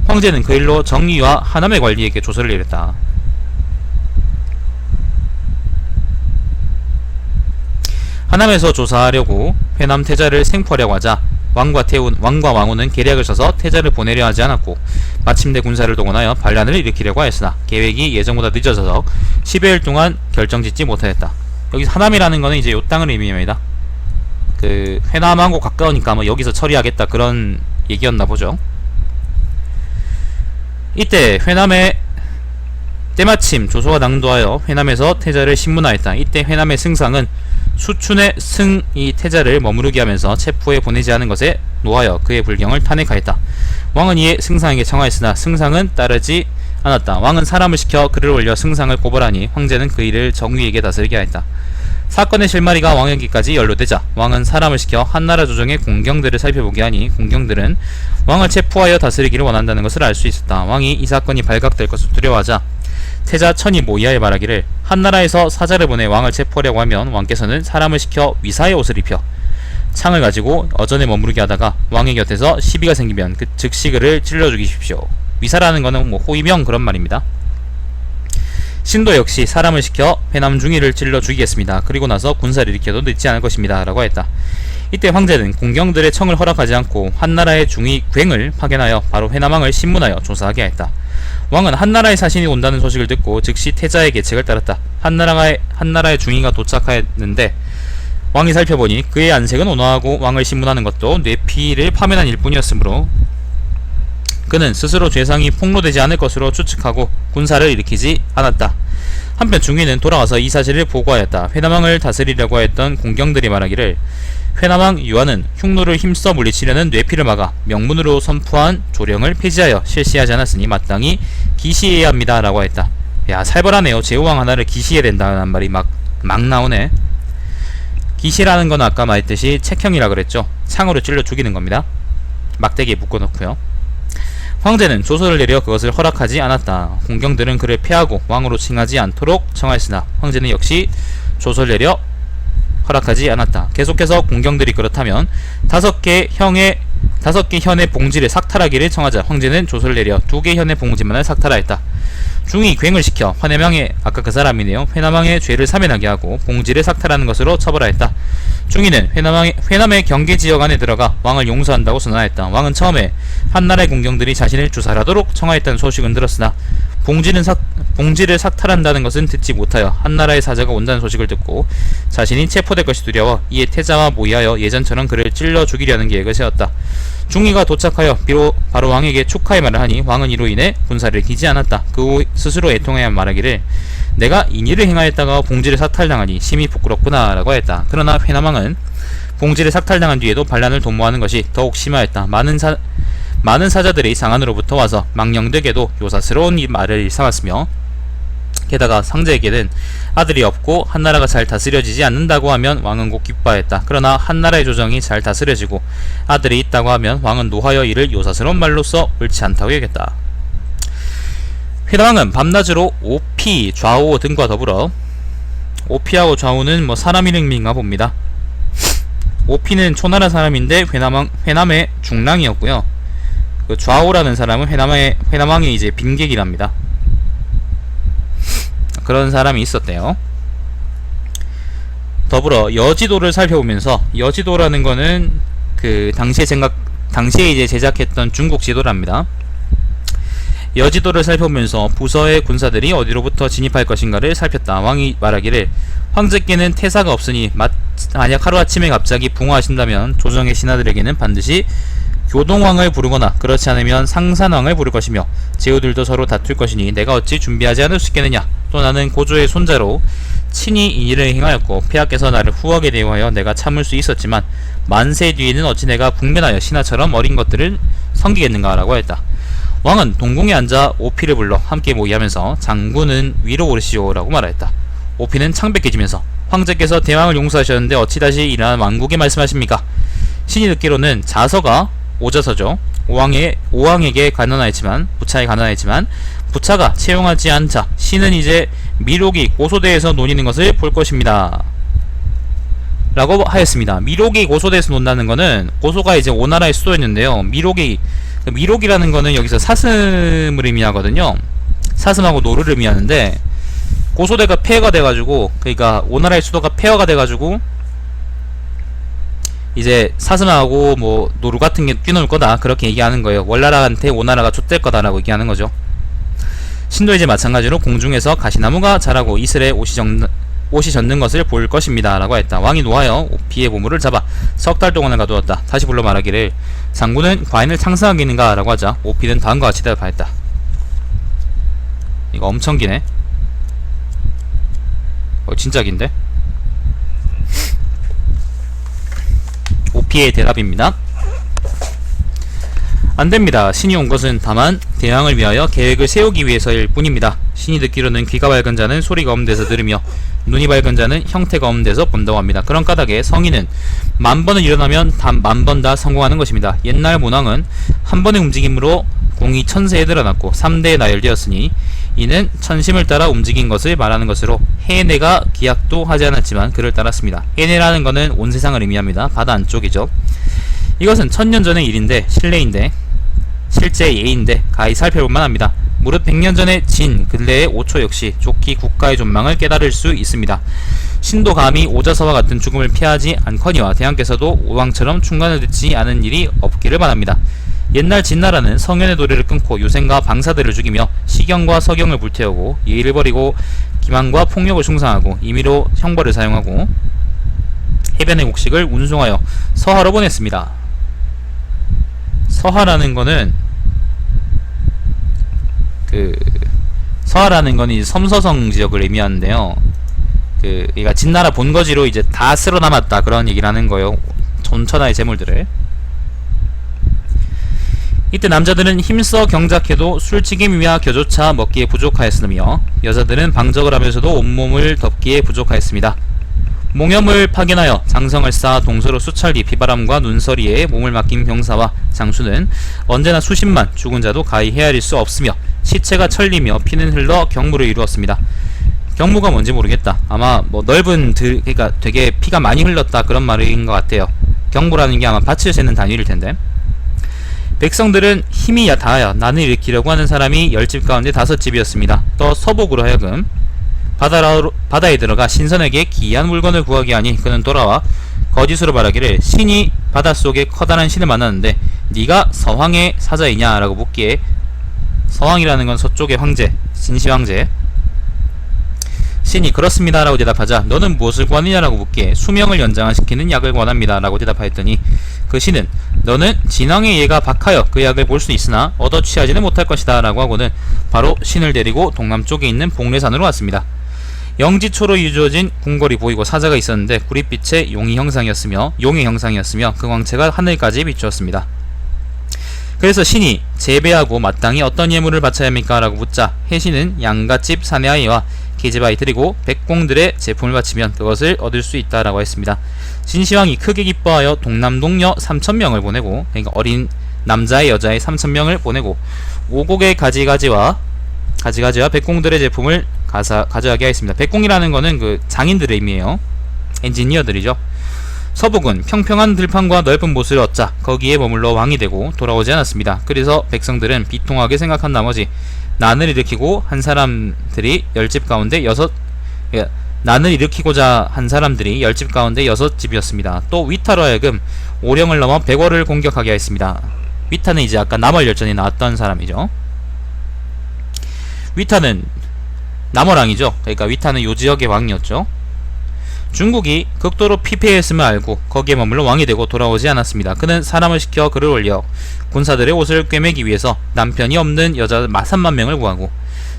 Speaker 1: 황제는 그 일로 정의와 하남의 관리에게 조서를 내렸다. 하남에서 조사하려고 회남 태자를 생포하려고 하자 왕과 왕후는 계략을 써서 태자를 보내려 하지 않았고 마침내 군사를 동원하여 반란을 일으키려고 하였으나 계획이 예정보다 늦어져서 10여일 동안 결정짓지 못하였다. 여기 하남이라는 거는 이제 요 땅을 의미합니다. 그 회남하고 가까우니까 뭐 여기서 처리하겠다 그런 얘기였나 보죠. 이때 회남에 때마침 조소가 당도하여 회남에서 태자를 신문하였다. 이때 회남의 승상은 수춘의 승이 태자를 머무르게 하면서 체포해 보내지 않은 것에 노하여 그의 불경을 탄핵하였다. 왕은 이에 승상에게 청하였으나 승상은 따르지 않았다. 왕은 사람을 시켜 글을 올려 승상을 고발하니 황제는 그 일을 정의에게 다스리게 하였다. 사건의 실마리가 왕에게까지 연루되자 왕은 사람을 시켜 한나라 조정의 공경들을 살펴보게 하니 공경들은 왕을 체포하여 다스리기를 원한다는 것을 알 수 있었다. 왕이 이 사건이 발각될 것을 두려워하자 태자 천이 모이하여 말하기를 한나라에서 사자를 보내 왕을 체포하려고 하면 왕께서는 사람을 시켜 위사의 옷을 입혀 창을 가지고 어전에 머무르게 하다가 왕의 곁에서 시비가 생기면 즉시 그를 찔러 죽이십시오. 위사라는 것은 뭐 호위병 그런 말입니다. 신도 역시 사람을 시켜 회남 중이를 찔러 죽이겠습니다. 그리고 나서 군사를 일으켜도 늦지 않을 것입니다. 라고 했다. 이때 황제는 공경들의 청을 허락하지 않고 한나라의 중위 굉을 파견하여 바로 회남왕을 신문하여 조사하게 하였다. 왕은 한나라의 사신이 온다는 소식을 듣고 즉시 태자의 계책을 따랐다. 한나라의 중위가 도착하였는데 왕이 살펴보니 그의 안색은 온화하고 왕을 신문하는 것도 뇌피를 파면한 일뿐이었으므로 그는 스스로 죄상이 폭로되지 않을 것으로 추측하고 군사를 일으키지 않았다. 한편 중위는 돌아와서 이 사실을 보고하였다. 회남왕을 다스리려고 했던 공경들이 말하기를 회남왕 유한은 흉노를 힘써 물리치려는 뇌피를 막아 명문으로 선포한 조령을 폐지하여 실시하지 않았으니 마땅히 기시해야 합니다. 라고 했다. 야, 살벌하네요. 제후왕 하나를 기시해야 된다는 말이 막 나오네. 기시라는 건 아까 말했듯이 책형이라 그랬죠. 창으로 찔러 죽이는 겁니다. 막대기에 묶어놓고요. 황제는 조서를 내려 그것을 허락하지 않았다. 공경들은 그를 패하고 왕으로 칭하지 않도록 청하였으나 황제는 역시 조서를 내려 허락하지 않았다. 계속해서 공경들이 그렇다면 5개 현의 봉지를 삭탈하기를 청하자 황제는 조서를 내려 2개 현의 봉지만을 삭탈하였다. 중위 굉을 시켜 회남왕의 아까 그 사람이네요. 회남왕의 죄를 사면하게 하고 봉지를 삭탈하는 것으로 처벌하였다. 중위는 회남의 경계지역 안에 들어가 왕을 용서한다고 선언하였다. 왕은 처음에 한나라의 공경들이 자신을 주살하도록 청하였다는 소식은 들었으나 봉지를 삭탈한다는 것은 듣지 못하여 한나라의 사자가 온다는 소식을 듣고 자신이 체포될 것이 두려워 이에 태자와 모의하여 예전처럼 그를 찔러 죽이려는 계획을 세웠다. 중위가 도착하여 바로 왕에게 축하의 말을 하니 왕은 이로 인해 군사를 일으키지 않았다. 그 후 스스로 애통하여 말하기를 내가 인일을 행하였다가 봉지를 삭탈당하니 심히 부끄럽구나 라고 했다. 그러나 회남왕은 봉지를 삭탈당한 뒤에도 반란을 도모하는 것이 더욱 심하였다. 많은 사자들이 상안으로부터 와서 망령되게도 요사스러운 이 말을 일삼았으며 게다가 상제에게는 아들이 없고 한나라가 잘 다스려지지 않는다고 하면 왕은 곧 기뻐하였다. 그러나 한나라의 조정이 잘 다스려지고 아들이 있다고 하면 왕은 노하여 이를 요사스러운 말로써 옳지 않다고 여겼다. 회남왕은 밤낮으로 오피, 좌우 등과 더불어 오피하고 좌우는 뭐 사람 이름인가 봅니다. 오피는 초나라 사람인데 회남의 중랑이었고요. 그 좌오라는 사람은 회남왕의 이제 빈객이랍니다. 그런 사람이 있었대요. 더불어 여지도를 살펴보면서, 여지도라는 거는 그 당시에 이제 제작했던 중국 지도랍니다. 여지도를 살펴보면서 부서의 군사들이 어디로부터 진입할 것인가를 살폈다. 왕이 말하기를 황제께는 태사가 없으니 만약 하루아침에 갑자기 붕어하신다면 조정의 신하들에게는 반드시 교동왕을 부르거나 그렇지 않으면 상산왕을 부를 것이며 제후들도 서로 다툴 것이니 내가 어찌 준비하지 않을 수 있겠느냐. 또 나는 고조의 손자로 친히 이 일을 행하였고 폐하께서 나를 후하게 대우하여 내가 참을 수 있었지만 만세 뒤에는 어찌 내가 국면하여 신하처럼 어린 것들을 섬기겠는가 라고 했다. 왕은 동궁에 앉아 오피를 불러 함께 모의하면서 장군은 위로 오르시오 라고 말하였다. 오피는 창백해지면서 황제께서 대왕을 용서하셨는데 어찌 다시 일어난 왕국에 말씀하십니까? 신이 듣기로는 자서가 오자서죠. 오왕에게 가난하였지만 부차가 채용하지 않자 신은 이제 미록이 고소대에서 논의는 것을 볼 것입니다 라고 하였습니다. 미록이 고소대에서 논다는 거는, 고소가 이제 오나라의 수도였는데요. 미록이라는 거는 여기서 사슴을 의미하거든요. 사슴하고 노루를 의미하는데, 고소대가 폐허가 돼가지고, 그러니까 오나라의 수도가 폐허가 돼가지고 이제 사슴하고 뭐 노루 같은 게 뛰놀 거다, 그렇게 얘기하는 거예요. 월나라한테 오나라가 좆될 거다라고 얘기하는 거죠. 신도 이제 마찬가지로 공중에서 가시나무가 자라고 이슬에 옷이 젖는 것을 볼 것입니다 라고 했다. 왕이 노하여 오피의 보물을 잡아 석 달 동안을 가두었다. 다시 불러 말하기를 장군은 과인을 창사하겠는가 라고 하자 오피는 다음과 같이 대답하였다. 이거 엄청 기네. 진짜 긴데? 오피의 대답입니다. 안됩니다. 신이 온 것은 다만 대왕을 위하여 계획을 세우기 위해서일 뿐입니다. 신이 듣기로는 귀가 밝은 자는 소리가 없는 데서 들으며 눈이 밝은 자는 형태가 없는 데서 본다고 합니다. 그런 까닭에 성인은 10,000번을 일어나면 10,000번 다 성공하는 것입니다. 옛날 문왕은 한 번의 움직임으로 공이 1000세에 드러났고 3대에 나열되었으니 이는 천심을 따라 움직인 것을 말하는 것으로 해내가 기약도 하지 않았지만 그를 따랐습니다. 해내라는 것은 온 세상을 의미합니다. 바다 안쪽이죠. 이것은 1000년 전의 일인데 실제 예인데 가히 살펴볼만 합니다. 무릇 100년 전의 진 근래의 오초 역시 좋기 국가의 존망을 깨달을 수 있습니다. 신도 감히 오자서와 같은 죽음을 피하지 않거니와 대왕께서도 오왕처럼 충간을 듣지 않은 일이 없기를 바랍니다. 옛날 진나라는 성현의 도리를 끊고 유생과 방사들을 죽이며 시경과 서경을 불태우고 예의를 버리고 기만과 폭력을 충상하고 임의로 형벌을 사용하고 해변의 곡식을 운송하여 서하로 보냈습니다. 서하라는 거는 서하라는 건 이제 섬서성 지역을 의미하는데요. 그러니까 진나라 본거지로 이제 다 쓸어 남았다 그런 얘기를 하는 거예요. 전천하의 재물들을. 이때 남자들은 힘써 경작해도 술찌개미와 겨조차 먹기에 부족하였으며 여자들은 방적을 하면서도 온몸을 덮기에 부족하였습니다. 몽염을 파견하여 장성을 쌓아 동서로 수찰 뒤 비바람과 눈서리에 몸을 맡긴 병사와 장수는 언제나 수십만, 죽은 자도 가히 헤아릴 수 없으며 시체가 철리며 피는 흘러 경무를 이루었습니다. 경무가 뭔지 모르겠다. 아마 뭐 넓은 그러니까 되게 피가 많이 흘렀다 그런 말인 것 같아요. 경무라는 게 아마 밭을 세는 단위일 텐데. 백성들은 힘이 다하여 난을 일으키려고 하는 사람이 10집 가운데 5집이었습니다. 또 서복으로 하여금 바다에 들어가 신선에게 귀한 물건을 구하게 하니 그는 돌아와 거짓으로 말하기를 신이 바닷속에 커다란 신을 만났는데 네가 서황의 사자이냐 라고 묻기에 서황이라는 건 서쪽의 황제, 진시황제. 신이 그렇습니다 라고 대답하자 너는 무엇을 구하느냐 라고 묻기에 수명을 연장시키는 약을 원합니다 라고 대답하였더니 그 신은 너는 진왕의 예가 박하여 그 약을 볼 수 있으나 얻어 취하지는 못할 것이다 라고 하고는 바로 신을 데리고 동남쪽에 있는 복례산으로 왔습니다. 영지초로 이루어진 궁궐이 보이고 사자가 있었는데 구릿빛의 용의 형상이었으며 그 광채가 하늘까지 비추었습니다. 그래서 신이 재배하고 마땅히 어떤 예물을 바쳐야 합니까? 라고 묻자 해신은 양갓집 사내아이와 계집아이 드리고 백공들의 제품을 바치면 그것을 얻을 수 있다 라고 했습니다. 진시황이 크게 기뻐하여 동남동녀 3000명을 보내고, 그러니까 어린 남자의 여자의 3000명을 보내고 오곡의 가지가지와 백공들의 제품을 가져가게 하였습니다. 백공이라는 거는 그 장인들의 의미예요. 엔지니어들이죠. 서복은 평평한 들판과 넓은 못을 얻자 거기에 머물러 왕이 되고 돌아오지 않았습니다. 그래서 백성들은 비통하게 생각한 나머지 난을 일으키고 한 사람들이 10집 가운데 난을 일으키고자 한 사람들이 10집 가운데 6집이었습니다. 또 위타로 하여금 오령을 넘어 백월을 공격하게 하였습니다. 위타는 이제 아까 남월열전이 나왔던 사람이죠. 위타는 남월왕이죠. 그러니까 위타는 요 지역의 왕이었죠. 중국이 극도로 피폐했음을 알고 거기에 머물러 왕이 되고 돌아오지 않았습니다. 그는 사람을 시켜 그를 올려 군사들의 옷을 꿰매기 위해서 남편이 없는 여자 30,000명을 구하고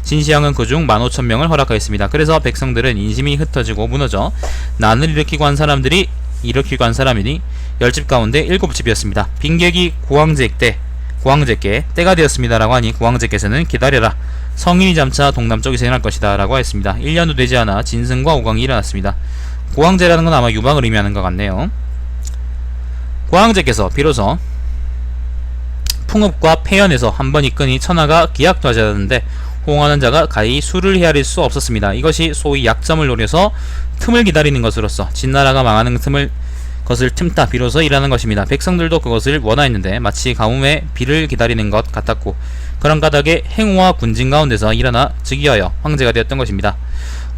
Speaker 1: 진시황은 그중 15,000명을 허락하였습니다. 그래서 백성들은 인심이 흩어지고 무너져 난을 일으키고 한 사람이니 10집 가운데 7집이었습니다. 빈객이 고황제께 때가 되었습니다라고 하니 고황제께서는 기다려라. 성인이 잠차 동남쪽에서 일어날 것이다 라고 했습니다. 1년도 되지 않아 진승과 오강이 일어났습니다. 고황제라는 건 아마 유방을 의미하는 것 같네요. 고황제께서 비로소 풍읍과 폐연에서 한 번 이끄니 천하가 기약도 하지 않았는데 호응하는 자가 가히 수를 헤아릴 수 없었습니다. 이것이 소위 약점을 노려서 틈을 기다리는 것으로서 진나라가 망하는 것을 틈타 비로소 일하는 것입니다. 백성들도 그것을 원하였는데 마치 가뭄에 비를 기다리는 것 같았고 그런 까닭에 행호와 군진 가운데서 일어나 즉위하여 황제가 되었던 것입니다.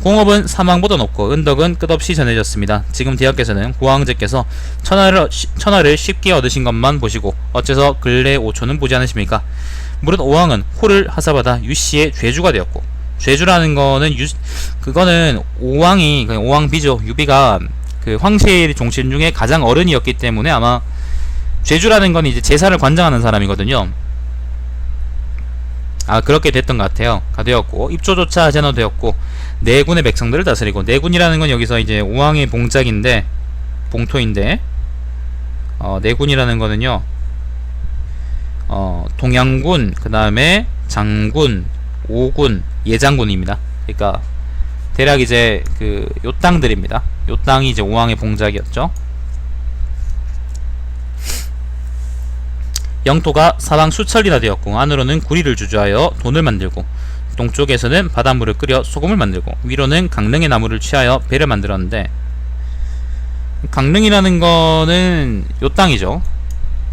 Speaker 1: 공업은 사망보다 높고 은덕은 끝없이 전해졌습니다. 지금 대학께서는 고황제께서 천하를 쉽게 얻으신 것만 보시고 어째서 근래 5초는 보지 않으십니까? 무릇 오왕은 호를 하사받아 유씨의 죄주가 되었고 죄주라는 거는 그거는 오왕이 오왕비죠. 유비가 그 황실 종신 중에 가장 어른이었기 때문에 아마 죄주라는 건 이제 제사를 관장하는 사람이거든요. 그렇게 됐던 것 같아요. 되었고 입조조차 하지 않아도 되었고 내군의 백성들을 다스리고 내군이라는 건 여기서 이제 오왕의 봉토인데 내군이라는 거는요 동양군 그 다음에 장군 오군 예장군입니다. 그러니까 대략 이제 요 땅들입니다. 요 땅이 이제 오왕의 봉작이었죠. 영토가 사방 수천리나 되었고 안으로는 구리를 주저하여 돈을 만들고 동쪽에서는 바닷물을 끓여 소금을 만들고 위로는 강릉의 나무를 취하여 배를 만들었는데 강릉이라는 거는 요 땅이죠.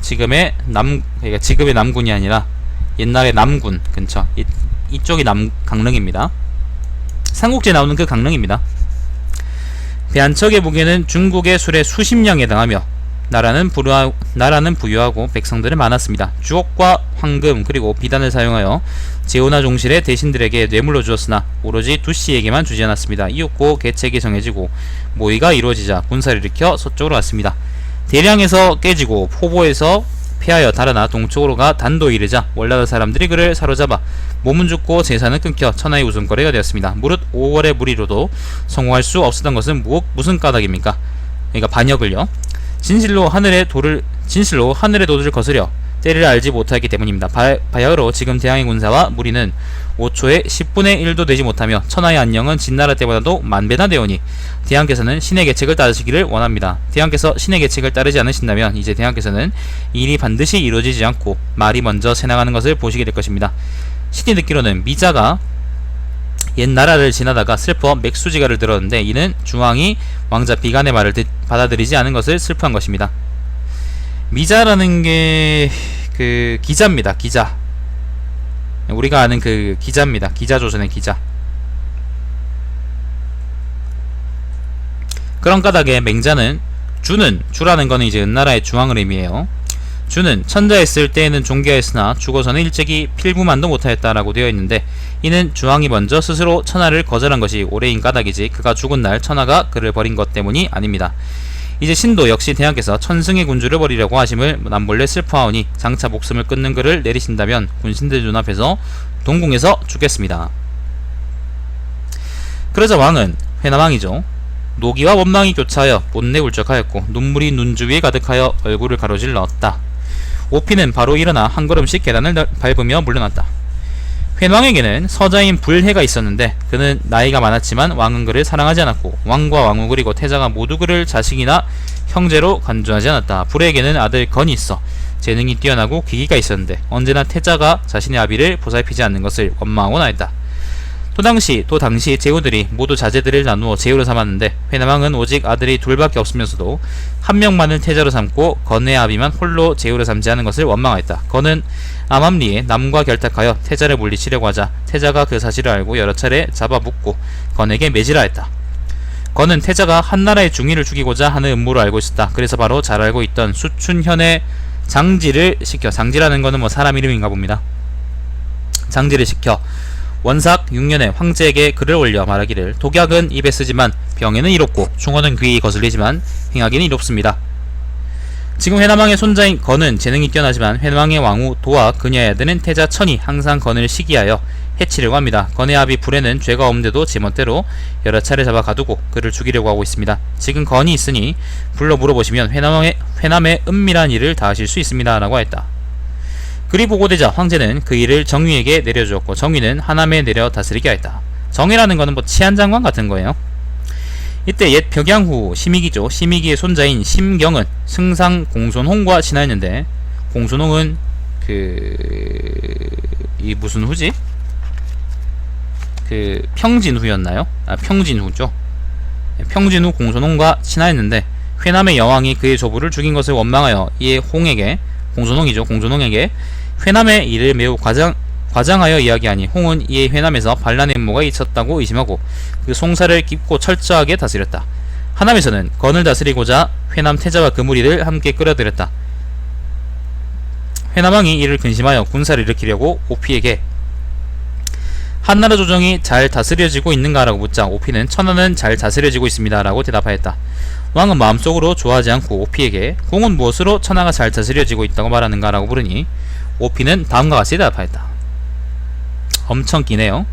Speaker 1: 그러니까 지금의 남군이 아니라 옛날의 남군 근처 이쪽이 강릉입니다. 삼국지에 나오는 그 강릉입니다. 배 한 척의 무게는 중국의 술의 수십량에 해당하며 나라는 부유하고 백성들은 많았습니다. 주옥과 황금 그리고 비단을 사용하여 제호나 종실의 대신들에게 뇌물로 주었으나 오로지 두씨에게만 주지 않았습니다. 이윽고 계책이 정해지고 모의가 이루어지자 군사를 일으켜 서쪽으로 갔습니다. 대량에서 깨지고 포보에서 패하여 달아나 동쪽으로 가 단도에 이르자 월나라 사람들이 그를 사로잡아 몸은 죽고 재산은 끊겨 천하의 웃음거리가 되었습니다. 무릇 5월의 무리로도 성공할 수 없었던 것은 무슨 까닭입니까? 그러니까 반역을요. 진실로 하늘의 도를 거스려 때를 알지 못하기 때문입니다. 바야흐로 지금 대항의 군사와 무리는 5초에 10분의 1도 되지 못하며 천하의 안녕은 진나라 때보다도 만배나 되오니 대항께서는 신의 계책을 따르시기를 원합니다. 대항께서 신의 계책을 따르지 않으신다면 이제 대항께서는 일이 반드시 이루어지지 않고 말이 먼저 새나가는 것을 보시게 될 것입니다. 신이 듣기로는 미자가 옛 나라를 지나다가 슬퍼 맥수지가를 들었는데 이는 중왕이 왕자 비간의 말을 받아들이지 않은 것을 슬퍼한 것입니다. 미자라는 게 그 기자입니다. 기자. 우리가 아는 그 기자입니다. 기자조선의 기자. 그런 까닭에 맹자는 주라는 거는 이제 은나라의 중왕을 의미해요. 주는 천자했을 때에는 존귀하였으나 죽어서는 일찍이 필부만도 못하였다라고 되어 있는데 이는 주왕이 먼저 스스로 천하를 거절한 것이 오래인 까닭이지 그가 죽은 날 천하가 그를 버린 것 때문이 아닙니다. 이제 신도 역시 대항께서 천승의 군주를 버리려고 하심을 남몰래 슬퍼하오니 장차 목숨을 끊는 그를 내리신다면 군신들 눈앞에서 동궁에서 죽겠습니다. 그러자 왕은 회남왕이죠. 노기와 원망이 교차하여 못내 울적하였고 눈물이 눈 주위에 가득하여 얼굴을 가로질렀다. 오피는 바로 일어나 한 걸음씩 계단을 밟으며 물러났다. 회왕에게는 서자인 불해가 있었는데 그는 나이가 많았지만 왕은 그를 사랑하지 않았고 왕과 왕후 그리고 태자가 모두 그를 자식이나 형제로 간주하지 않았다. 불해에게는 아들 건이 있어 재능이 뛰어나고 기기가 있었는데 언제나 태자가 자신의 아비를 보살피지 않는 것을 원망하곤 하였다. 당시 제후들이 모두 자제들을 나누어 제후로 삼았는데 회남왕은 오직 아들이 둘밖에 없으면서도 한 명만을 태자로 삼고 건의 아비만 홀로 제후로 삼지 않은 것을 원망하였다. 건은 암암리에 남과 결탁하여 태자를 물리치려고 하자 태자가 그 사실을 알고 여러 차례 잡아묻고 건에게 매질하 했다. 건은 태자가 한나라의 중의를 죽이고자 하는 음모를 알고 있었다. 그래서 바로 잘 알고 있던 수춘현의 장지를 시켜, 장지라는 거는 뭐 사람 이름인가 봅니다. 장지를 시켜 원삭 6년에 황제에게 글을 올려 말하기를 독약은 입에 쓰지만 병에는 이롭고 충언은 귀에 거슬리지만 행하기는 이롭습니다. 지금 회남왕의 손자인 건은 재능이 뛰어나지만 회남왕의 왕후 도와 그녀의 아들은 태자 천이 항상 건을 시기하여 해치려고 합니다. 건의 아비 불에는 죄가 없는데도 제멋대로 여러 차례 잡아 가두고 그를 죽이려고 하고 있습니다. 지금 건이 있으니 불러 물어보시면 회남의 은밀한 일을 다 아실 수 있습니다 라고 했다. 그리 보고되자 황제는 그 일을 정유에게 내려주었고 정유는 하남에 내려 다스리게 하였다. 정유라는 것은 뭐 치안장관 같은 거예요. 이때 옛 벽양후 심익이죠. 심익이의 손자인 심경은 승상 공손홍과 친하였는데 공손홍은 이 무슨 후지? 평진후였나요? 평진후죠. 평진후 공손홍과 친하였는데 회남의 여왕이 그의 조부를 죽인 것을 원망하여 이에 홍에게 공손홍에게 회남의 일을 매우 과장하여 이야기하니 홍은 이에 회남에서 반란의 음모가 있었다고 의심하고 그 송사를 깊고 철저하게 다스렸다. 하남에서는 건을 다스리고자 회남 태자와 그 무리를 함께 끌어들였다. 회남왕이 이를 근심하여 군사를 일으키려고 오피에게 한나라 조정이 잘 다스려지고 있는가 라고 묻자 오피는 천하는 잘 다스려지고 있습니다 라고 대답하였다. 왕은 마음속으로 좋아하지 않고 오피에게 공은 무엇으로 천하가 잘 다스려지고 있다고 말하는가 라고 물으니 오피는 다음과 같이 대답하였다. 엄청 기네요.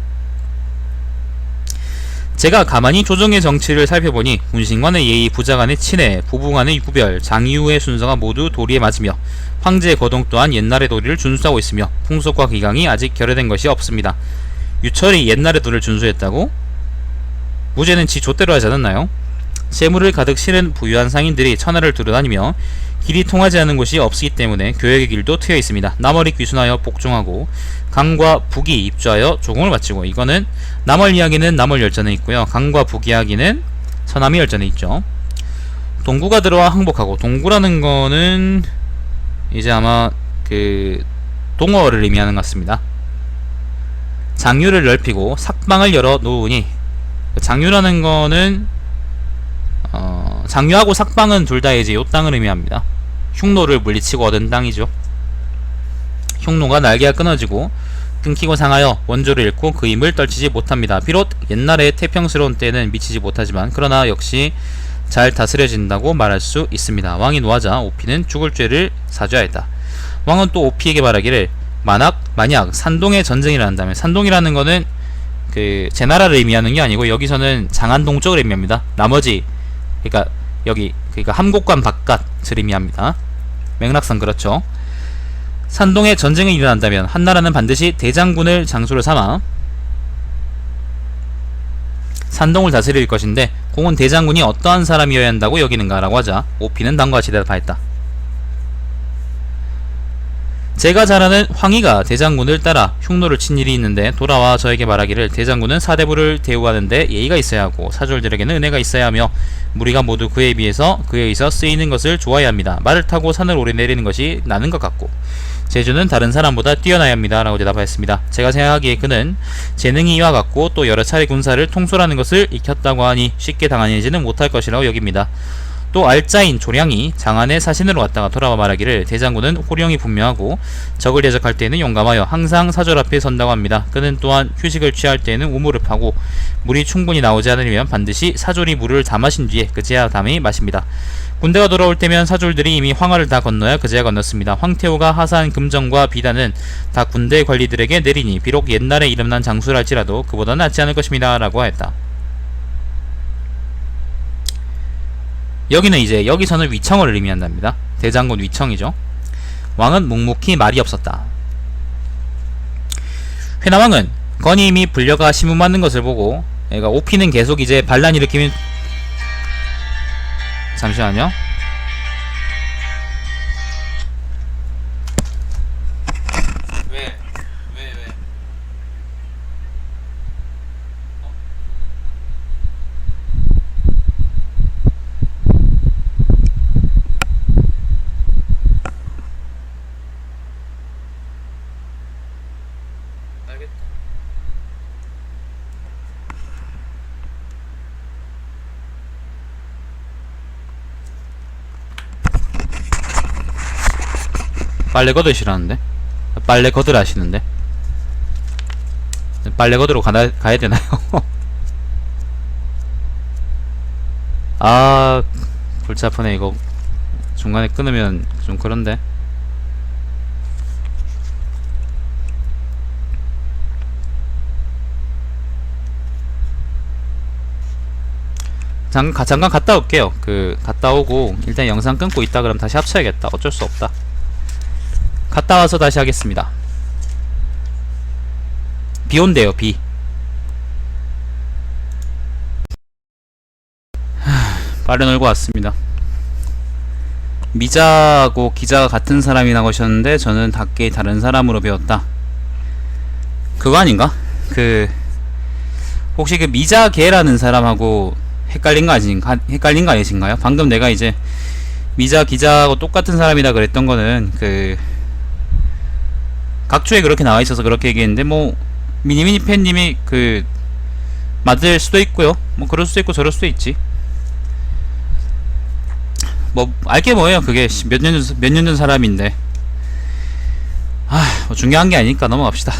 Speaker 1: 제가 가만히 조정의 정치를 살펴보니 군신간의 예의, 부자간의 친애, 부부간의 구별, 장이후의 순서가 모두 도리에 맞으며 황제의 거동 또한 옛날의 도리를 준수하고 있으며 풍속과 기강이 아직 결여된 것이 없습니다. 유철이 옛날의 도리를 준수했다고? 무죄는 지 좆대로 하지 않았나요? 재물을 가득 실은 부유한 상인들이 천하를 두루다니며 길이 통하지 않은 곳이 없기 때문에 교역의 길도 트여 있습니다. 남월이 귀순하여 복종하고 강과 북이 입주하여 조공을 바치고 이거는 남월 이야기는 남월 열전에 있고요. 강과 북 이야기는 서남이 열전에 있죠. 동구가 들어와 항복하고 동구라는 거는 이제 아마 동어를 의미하는 것 같습니다. 장유를 넓히고 삭방을 열어 놓으니 장유라는 거는 장유하고 삭방은 둘 다 이제 요 땅을 의미합니다. 흉노를 물리치고 얻은 땅이죠. 흉노가 날개가 끊어지고 끊기고 상하여 원조를 잃고 그 힘을 떨치지 못합니다. 비록 옛날의 태평스러운 때는 미치지 못하지만 그러나 역시 잘 다스려진다고 말할 수 있습니다. 왕이 노하자 오피는 죽을 죄를 사죄하였다. 왕은 또 오피에게 말하기를 만약 산동의 전쟁이 일어난다면 산동이라는 거는 제 나라를 의미하는 게 아니고 여기서는 장안동 쪽을 의미합니다. 나머지 그러니까 함곡관 바깥을 의미합니다. 맥락상 그렇죠. 산동에 전쟁이 일어난다면 한나라는 반드시 대장군을 장수로 삼아 산동을 다스릴 것인데 공은 대장군이 어떠한 사람이어야 한다고 여기는가 라고 하자 오피는 다음과 같이 대답하였다. 제가 잘 아는 황희가 대장군을 따라 흉노를 친 일이 있는데 돌아와 저에게 말하기를 대장군은 사대부를 대우하는데 예의가 있어야 하고 사졸들에게는 은혜가 있어야 하며 무리가 모두 그에 비해서 그에 의해서 쓰이는 것을 좋아해야 합니다. 말을 타고 산을 오르내리는 것이 나는 것 같고 제주는 다른 사람보다 뛰어나야 합니다 라고 대답하였습니다. 제가 생각하기에 그는 재능이 이와 같고 또 여러 차례 군사를 통솔하는 것을 익혔다고 하니 쉽게 당하지는 못할 것이라고 여깁니다. 또 알짜인 조량이 장안의 사신으로 왔다가 돌아와 말하기를 대장군은 호령이 분명하고 적을 대적할 때에는 용감하여 항상 사절 앞에 선다고 합니다. 그는 또한 휴식을 취할 때에는 우물을 파고 물이 충분히 나오지 않으면 반드시 사졸이 물을 다 마신 뒤에 그제야 담이 마십니다. 군대가 돌아올 때면 사졸들이 이미 황하를 다 건너야 그제야 건넜습니다. 황태호가 하사한 금정과 비단은 다 군대 관리들에게 내리니 비록 옛날에 이름난 장수랄지라도 그보다 낫지 않을 것입니다 라고 하였다. 여기서는 위청을 의미한답니다. 대장군 위청이죠. 왕은 묵묵히 말이 없었다. 회남왕은 건이 이미 불려가 시문 맞는 것을 보고 애가 오피는 계속 이제 반란 일으키면 잠시만요. 왜? 빨래 걷으시라는데? 빨래 걷으라 하시는데? 빨래 걷으러 가야 되나요? 아, 골치 아프네. 이거 중간에 끊으면 좀 그런데. 잠깐 갔다 올게요. 갔다 오고 일단 영상 끊고 있다 그럼 다시 합쳐야겠다. 어쩔 수 없다. 갔다 와서 다시 하겠습니다. 비 온대요. 비. 빨래 널고 왔습니다. 미자하고 기자가 같은 사람이라고 하셨는데 저는 밖에 다른 사람으로 배웠다. 그거 아닌가? 혹시 미자개라는 사람하고 헷갈린 거 아니신가요? 방금 내가 이제 미자 기자하고 똑같은 사람이다 그랬던 거는 각주에 그렇게 나와 있어서 그렇게 얘기했는데, 뭐 미니미니 팬님이 맞을 수도 있고요. 뭐 그럴 수도 있고 저럴 수도 있지. 뭐 알게 뭐예요. 그게 몇 년 전 사람인데. 뭐 중요한 게 아니니까 넘어갑시다.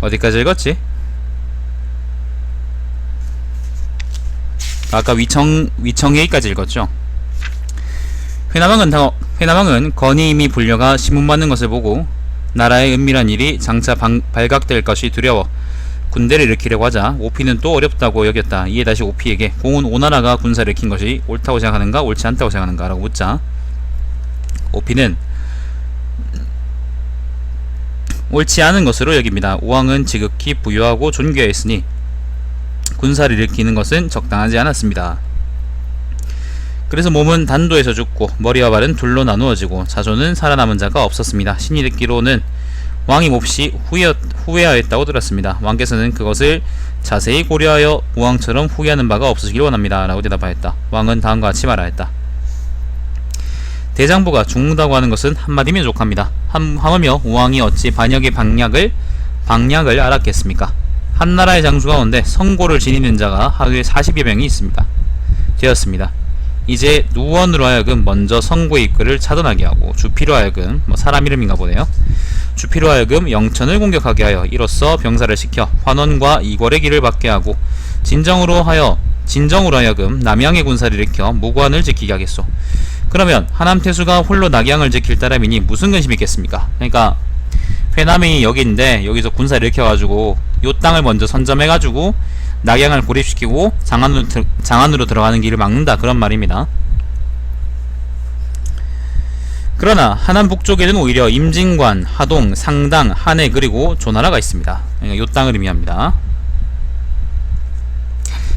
Speaker 1: 어디까지 읽었지? 아까 위청회의까지 읽었죠. 회남왕은 건의임이 불려가 신문받는 것을 보고 나라의 은밀한 일이 장차 발각될 것이 두려워 군대를 일으키려고 하자 오피는 또 어렵다고 여겼다. 이에 다시 오피에게 공은 오나라가 군사를 일으킨 것이 옳다고 생각하는가 옳지 않다고 생각하는가 라고 묻자, 오피는 옳지 않은 것으로 여깁니다. 우왕은 지극히 부유하고 존귀하였으니 군사를 일으키는 것은 적당하지 않았습니다. 그래서 몸은 단도에서 죽고 머리와 발은 둘로 나누어지고 자손은 살아남은 자가 없었습니다. 신이 듣기로는 왕이 몹시 후회하였다고 들었습니다. 왕께서는 그것을 자세히 고려하여 우왕처럼 후회하는 바가 없으시길 원합니다 라고 대답하였다. 왕은 다음과 같이 말하였다. 대장부가 죽는다고 하는 것은 한마디면 족합니다. 하물며 우왕이 어찌 반역의 방략을 알았겠습니까? 한나라의 장수 가운데 성고를 지니는 자가 하루에 40여 명이 되었습니다. 이제 누원으로 하여금 먼저 성고의 입구를 차단하게 하고 주피로 하여금 사람 이름인가 보네요. 주피로 하여금 영천을 공격하게 하여 이로써 병사를 시켜 환원과 이궐의 길을 받게 하고 진정으로 하여금 남양의 군사를 일으켜 무관을 지키게 하겠소. 그러면 하남태수가 홀로 낙양을 지킬 따름이니 무슨 근심이 있겠습니까? 그러니까 회남이 여기인데 여기서 군사를 일으켜가지고 요 땅을 먼저 선점해가지고 낙양을 고립시키고 장안으로 들어가는 길을 막는다, 그런 말입니다. 그러나 하남 북쪽에는 오히려 임진관, 하동, 상당, 한해 그리고 조나라가 있습니다. 그러니까 요 땅을 의미합니다.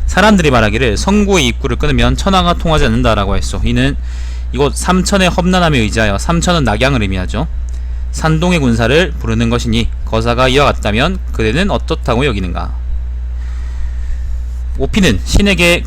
Speaker 1: 사람들이 말하기를 성고의 입구를 끊으면 천하가 통하지 않는다라고 했소. 이는 이곳 삼천의 험난함에 의지하여 삼천은 낙양을 의미하죠. 산동의 군사를 부르는 것이니 거사가 이와 같다면 그대는 어떻다고 여기는가? 오피는 신에게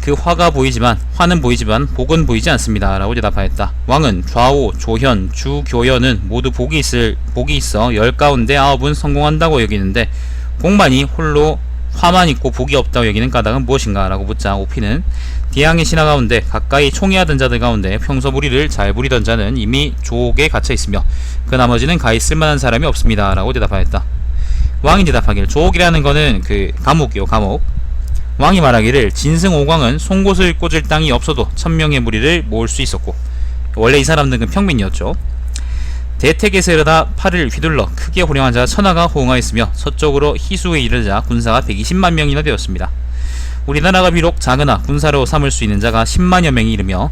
Speaker 1: 화는 보이지만 복은 보이지 않습니다 라고 대답하였다. 왕은 좌오, 조현, 주교현은 모두 복이 있어 열 가운데 9은 성공한다고 여기는데 복만이 홀로 화만 있고 복이 없다고 여기는 까닭은 무엇인가 라고 묻자, 오피는 대항의 신하 가운데 가까이 총애하던 자들 가운데 평소 무리를 잘 부리던 자는 이미 조옥에 갇혀 있으며 그 나머지는 가히 쓸만한 사람이 없습니다 라고 대답하였다. 왕이 대답하길, 조옥이라는 거는 감옥이요, 감옥. 왕이 말하기를 진승 오광은 송곳을 꽂을 땅이 없어도 1000명의 무리를 모을 수 있었고, 원래 이 사람들은 평민이었죠. 대택에서 일어나 팔을 휘둘러 크게 호령한 자가 천하가 호응하였으며 서쪽으로 희수에 이르자 군사가 120만 명이나 되었습니다. 우리나라가 비록 작으나 군사로 삼을 수 있는 자가 10만여 명이 이르며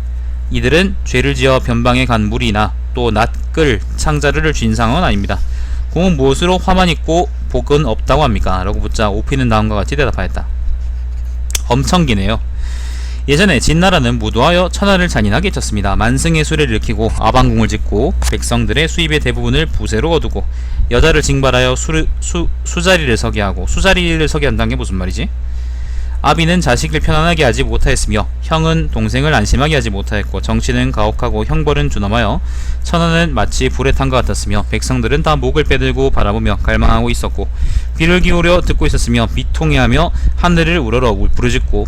Speaker 1: 이들은 죄를 지어 변방에 간 무리나 또 낫글 창자르를 쥔 상황은 아닙니다. 공은 무엇으로 화만 있고 복은 없다고 합니까? 라고 묻자 오피는 다음과 같이 대답하였다. 엄청 기네요. 예전에 진나라는 무도하여 천하를 잔인하게 쳤습니다. 만승의 수레를 일으키고 아방궁을 짓고 백성들의 수입의 대부분을 부세로 거두고 여자를 징발하여 수자리를 서게 하고, 수자리를 서게 한다는 게 무슨 말이지? 아비는 자식을 편안하게 하지 못하였으며 형은 동생을 안심하게 하지 못하였고 정치는 가혹하고 형벌은 준엄하여 천하는 마치 불에 탄 것 같았으며 백성들은 다 목을 빼들고 바라보며 갈망하고 있었고 귀를 기울여 듣고 있었으며 비통해하며 하늘을 우러러 부르짖고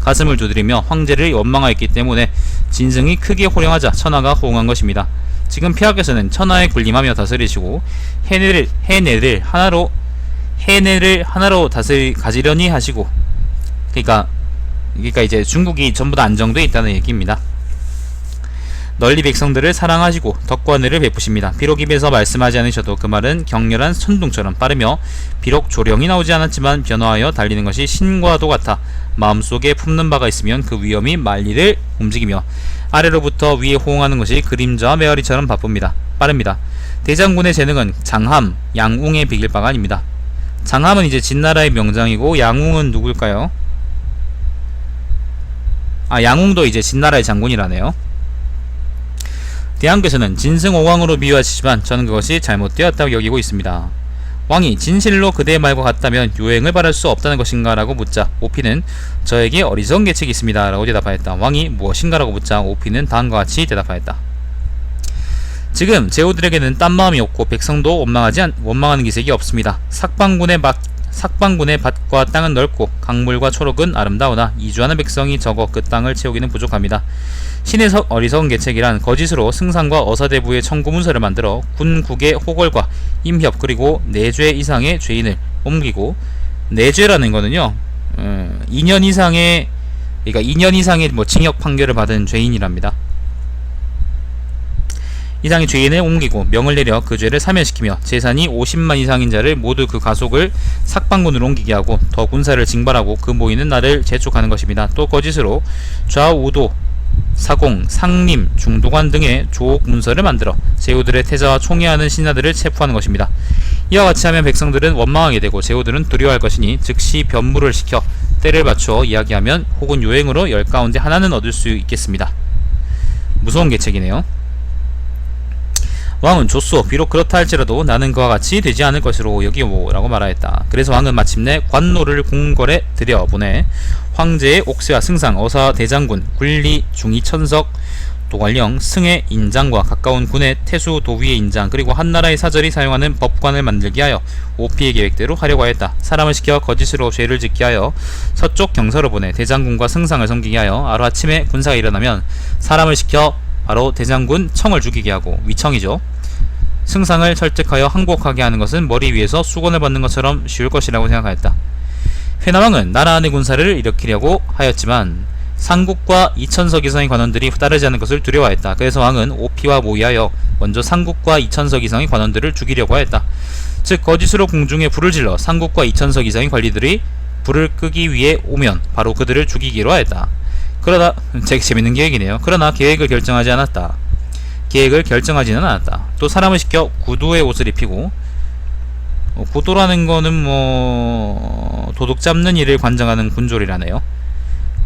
Speaker 1: 가슴을 두드리며 황제를 원망하였기 때문에 진승이 크게 호령하자 천하가 호응한 것입니다. 지금 폐하께서는 천하에 군림하며 다스리시고 해내를 하나로 가지려니 하시고, 그러니까 이제 중국이 전부 다 안정되어 있다는 얘기입니다. 널리 백성들을 사랑하시고 덕관을 베푸십니다. 비록 입에서 말씀하지 않으셔도 그 말은 격렬한 천둥처럼 빠르며, 비록 조령이 나오지 않았지만 변화하여 달리는 것이 신과도 같아 마음속에 품는 바가 있으면 그 위엄이 만리를 움직이며, 아래로부터 위에 호응하는 것이 그림자와 메아리처럼 빠릅니다. 대장군의 재능은 장함, 양웅에 비길 바가 아닙니다. 장함은 이제 진나라의 명장이고, 양웅은 누굴까요? 양웅도 이제 진나라의 장군이라네요. 대왕께서는 진승5왕으로 비유하시지만 저는 그것이 잘못되었다고 여기고 있습니다. 왕이 진실로 그대의 말과 같다면 요행을 바랄 수 없다는 것인가? 라고 묻자 오피는 저에게 어리석은 계책이 있습니다 라고 대답하였다. 왕이 무엇인가? 라고 묻자 오피는 다음과 같이 대답하였다. 지금 제후들에게는 딴 마음이 없고 백성도 원망하는 기색이 없습니다. 삭방군의 밭과 땅은 넓고 강물과 초록은 아름다우나 이주하는 백성이 적어 그 땅을 채우기는 부족합니다. 신의 어리석은 계책이란 거짓으로 승상과 어사대부의 청구문서를 만들어 군국의 호걸과 임협 그리고 4죄 이상의 죄인을 옮기고, 4죄라는 거는요 2년 이상의 징역 판결을 받은 죄인이랍니다. 이상의 죄인을 옮기고 명을 내려 그 죄를 사면시키며 재산이 50만 이상인 자를 모두 그 가속을 삭방군으로 옮기게 하고 더 군사를 징발하고 그 모이는 날을 재촉하는 것입니다. 또 거짓으로 좌우도, 사공, 상림, 중도관 등의 조옥 문서를 만들어 제후들의 태자와 총애하는 신하들을 체포하는 것입니다. 이와 같이 하면 백성들은 원망하게 되고 제후들은 두려워할 것이니 즉시 변무를 시켜 때를 맞춰 이야기하면 혹은 요행으로 10 가운데 하나는 얻을 수 있겠습니다. 무서운 계책이네요. 왕은 좋소. 비록 그렇다 할지라도 나는 그와 같이 되지 않을 것으로 여기오 라고 말하였다. 그래서 왕은 마침내 관노를 궁궐에 들여보내 황제의 옥새와 승상, 어사 대장군, 굴리, 중의천석, 도관령, 승의 인장과 가까운 군의 태수 도위의 인장, 그리고 한나라의 사절이 사용하는 법관을 만들게 하여 오피의 계획대로 하려고 하였다. 사람을 시켜 거짓으로 죄를 짓게 하여 서쪽 경사로 보내 대장군과 승상을 섬기게 하여 하루아침에 군사가 일어나면 사람을 시켜 바로 대장군 청을 죽이게 하고, 위청이죠. 승상을 설득하여 항복하게 하는 것은 머리 위에서 수건을 받는 것처럼 쉬울 것이라고 생각하였다. 회남왕은 나라 안의 군사를 일으키려고 하였지만 상국과 2000석 이상의 관원들이 따르지 않는 것을 두려워했다. 그래서 왕은 오피와 모의하여 먼저 상국과 2000석 이상의 관원들을 죽이려고 하였다. 즉 거짓으로 궁중에 불을 질러 상국과 2000석 이상의 관리들이 불을 끄기 위해 오면 바로 그들을 죽이기로 하였다. 그러나 되게 재밌는 계획이네요. 그러나 계획을 결정하지는 않았다. 또 사람을 시켜 구도의 옷을 입히고, 구도라는 거는 도둑 잡는 일을 관장하는 군졸이라네요.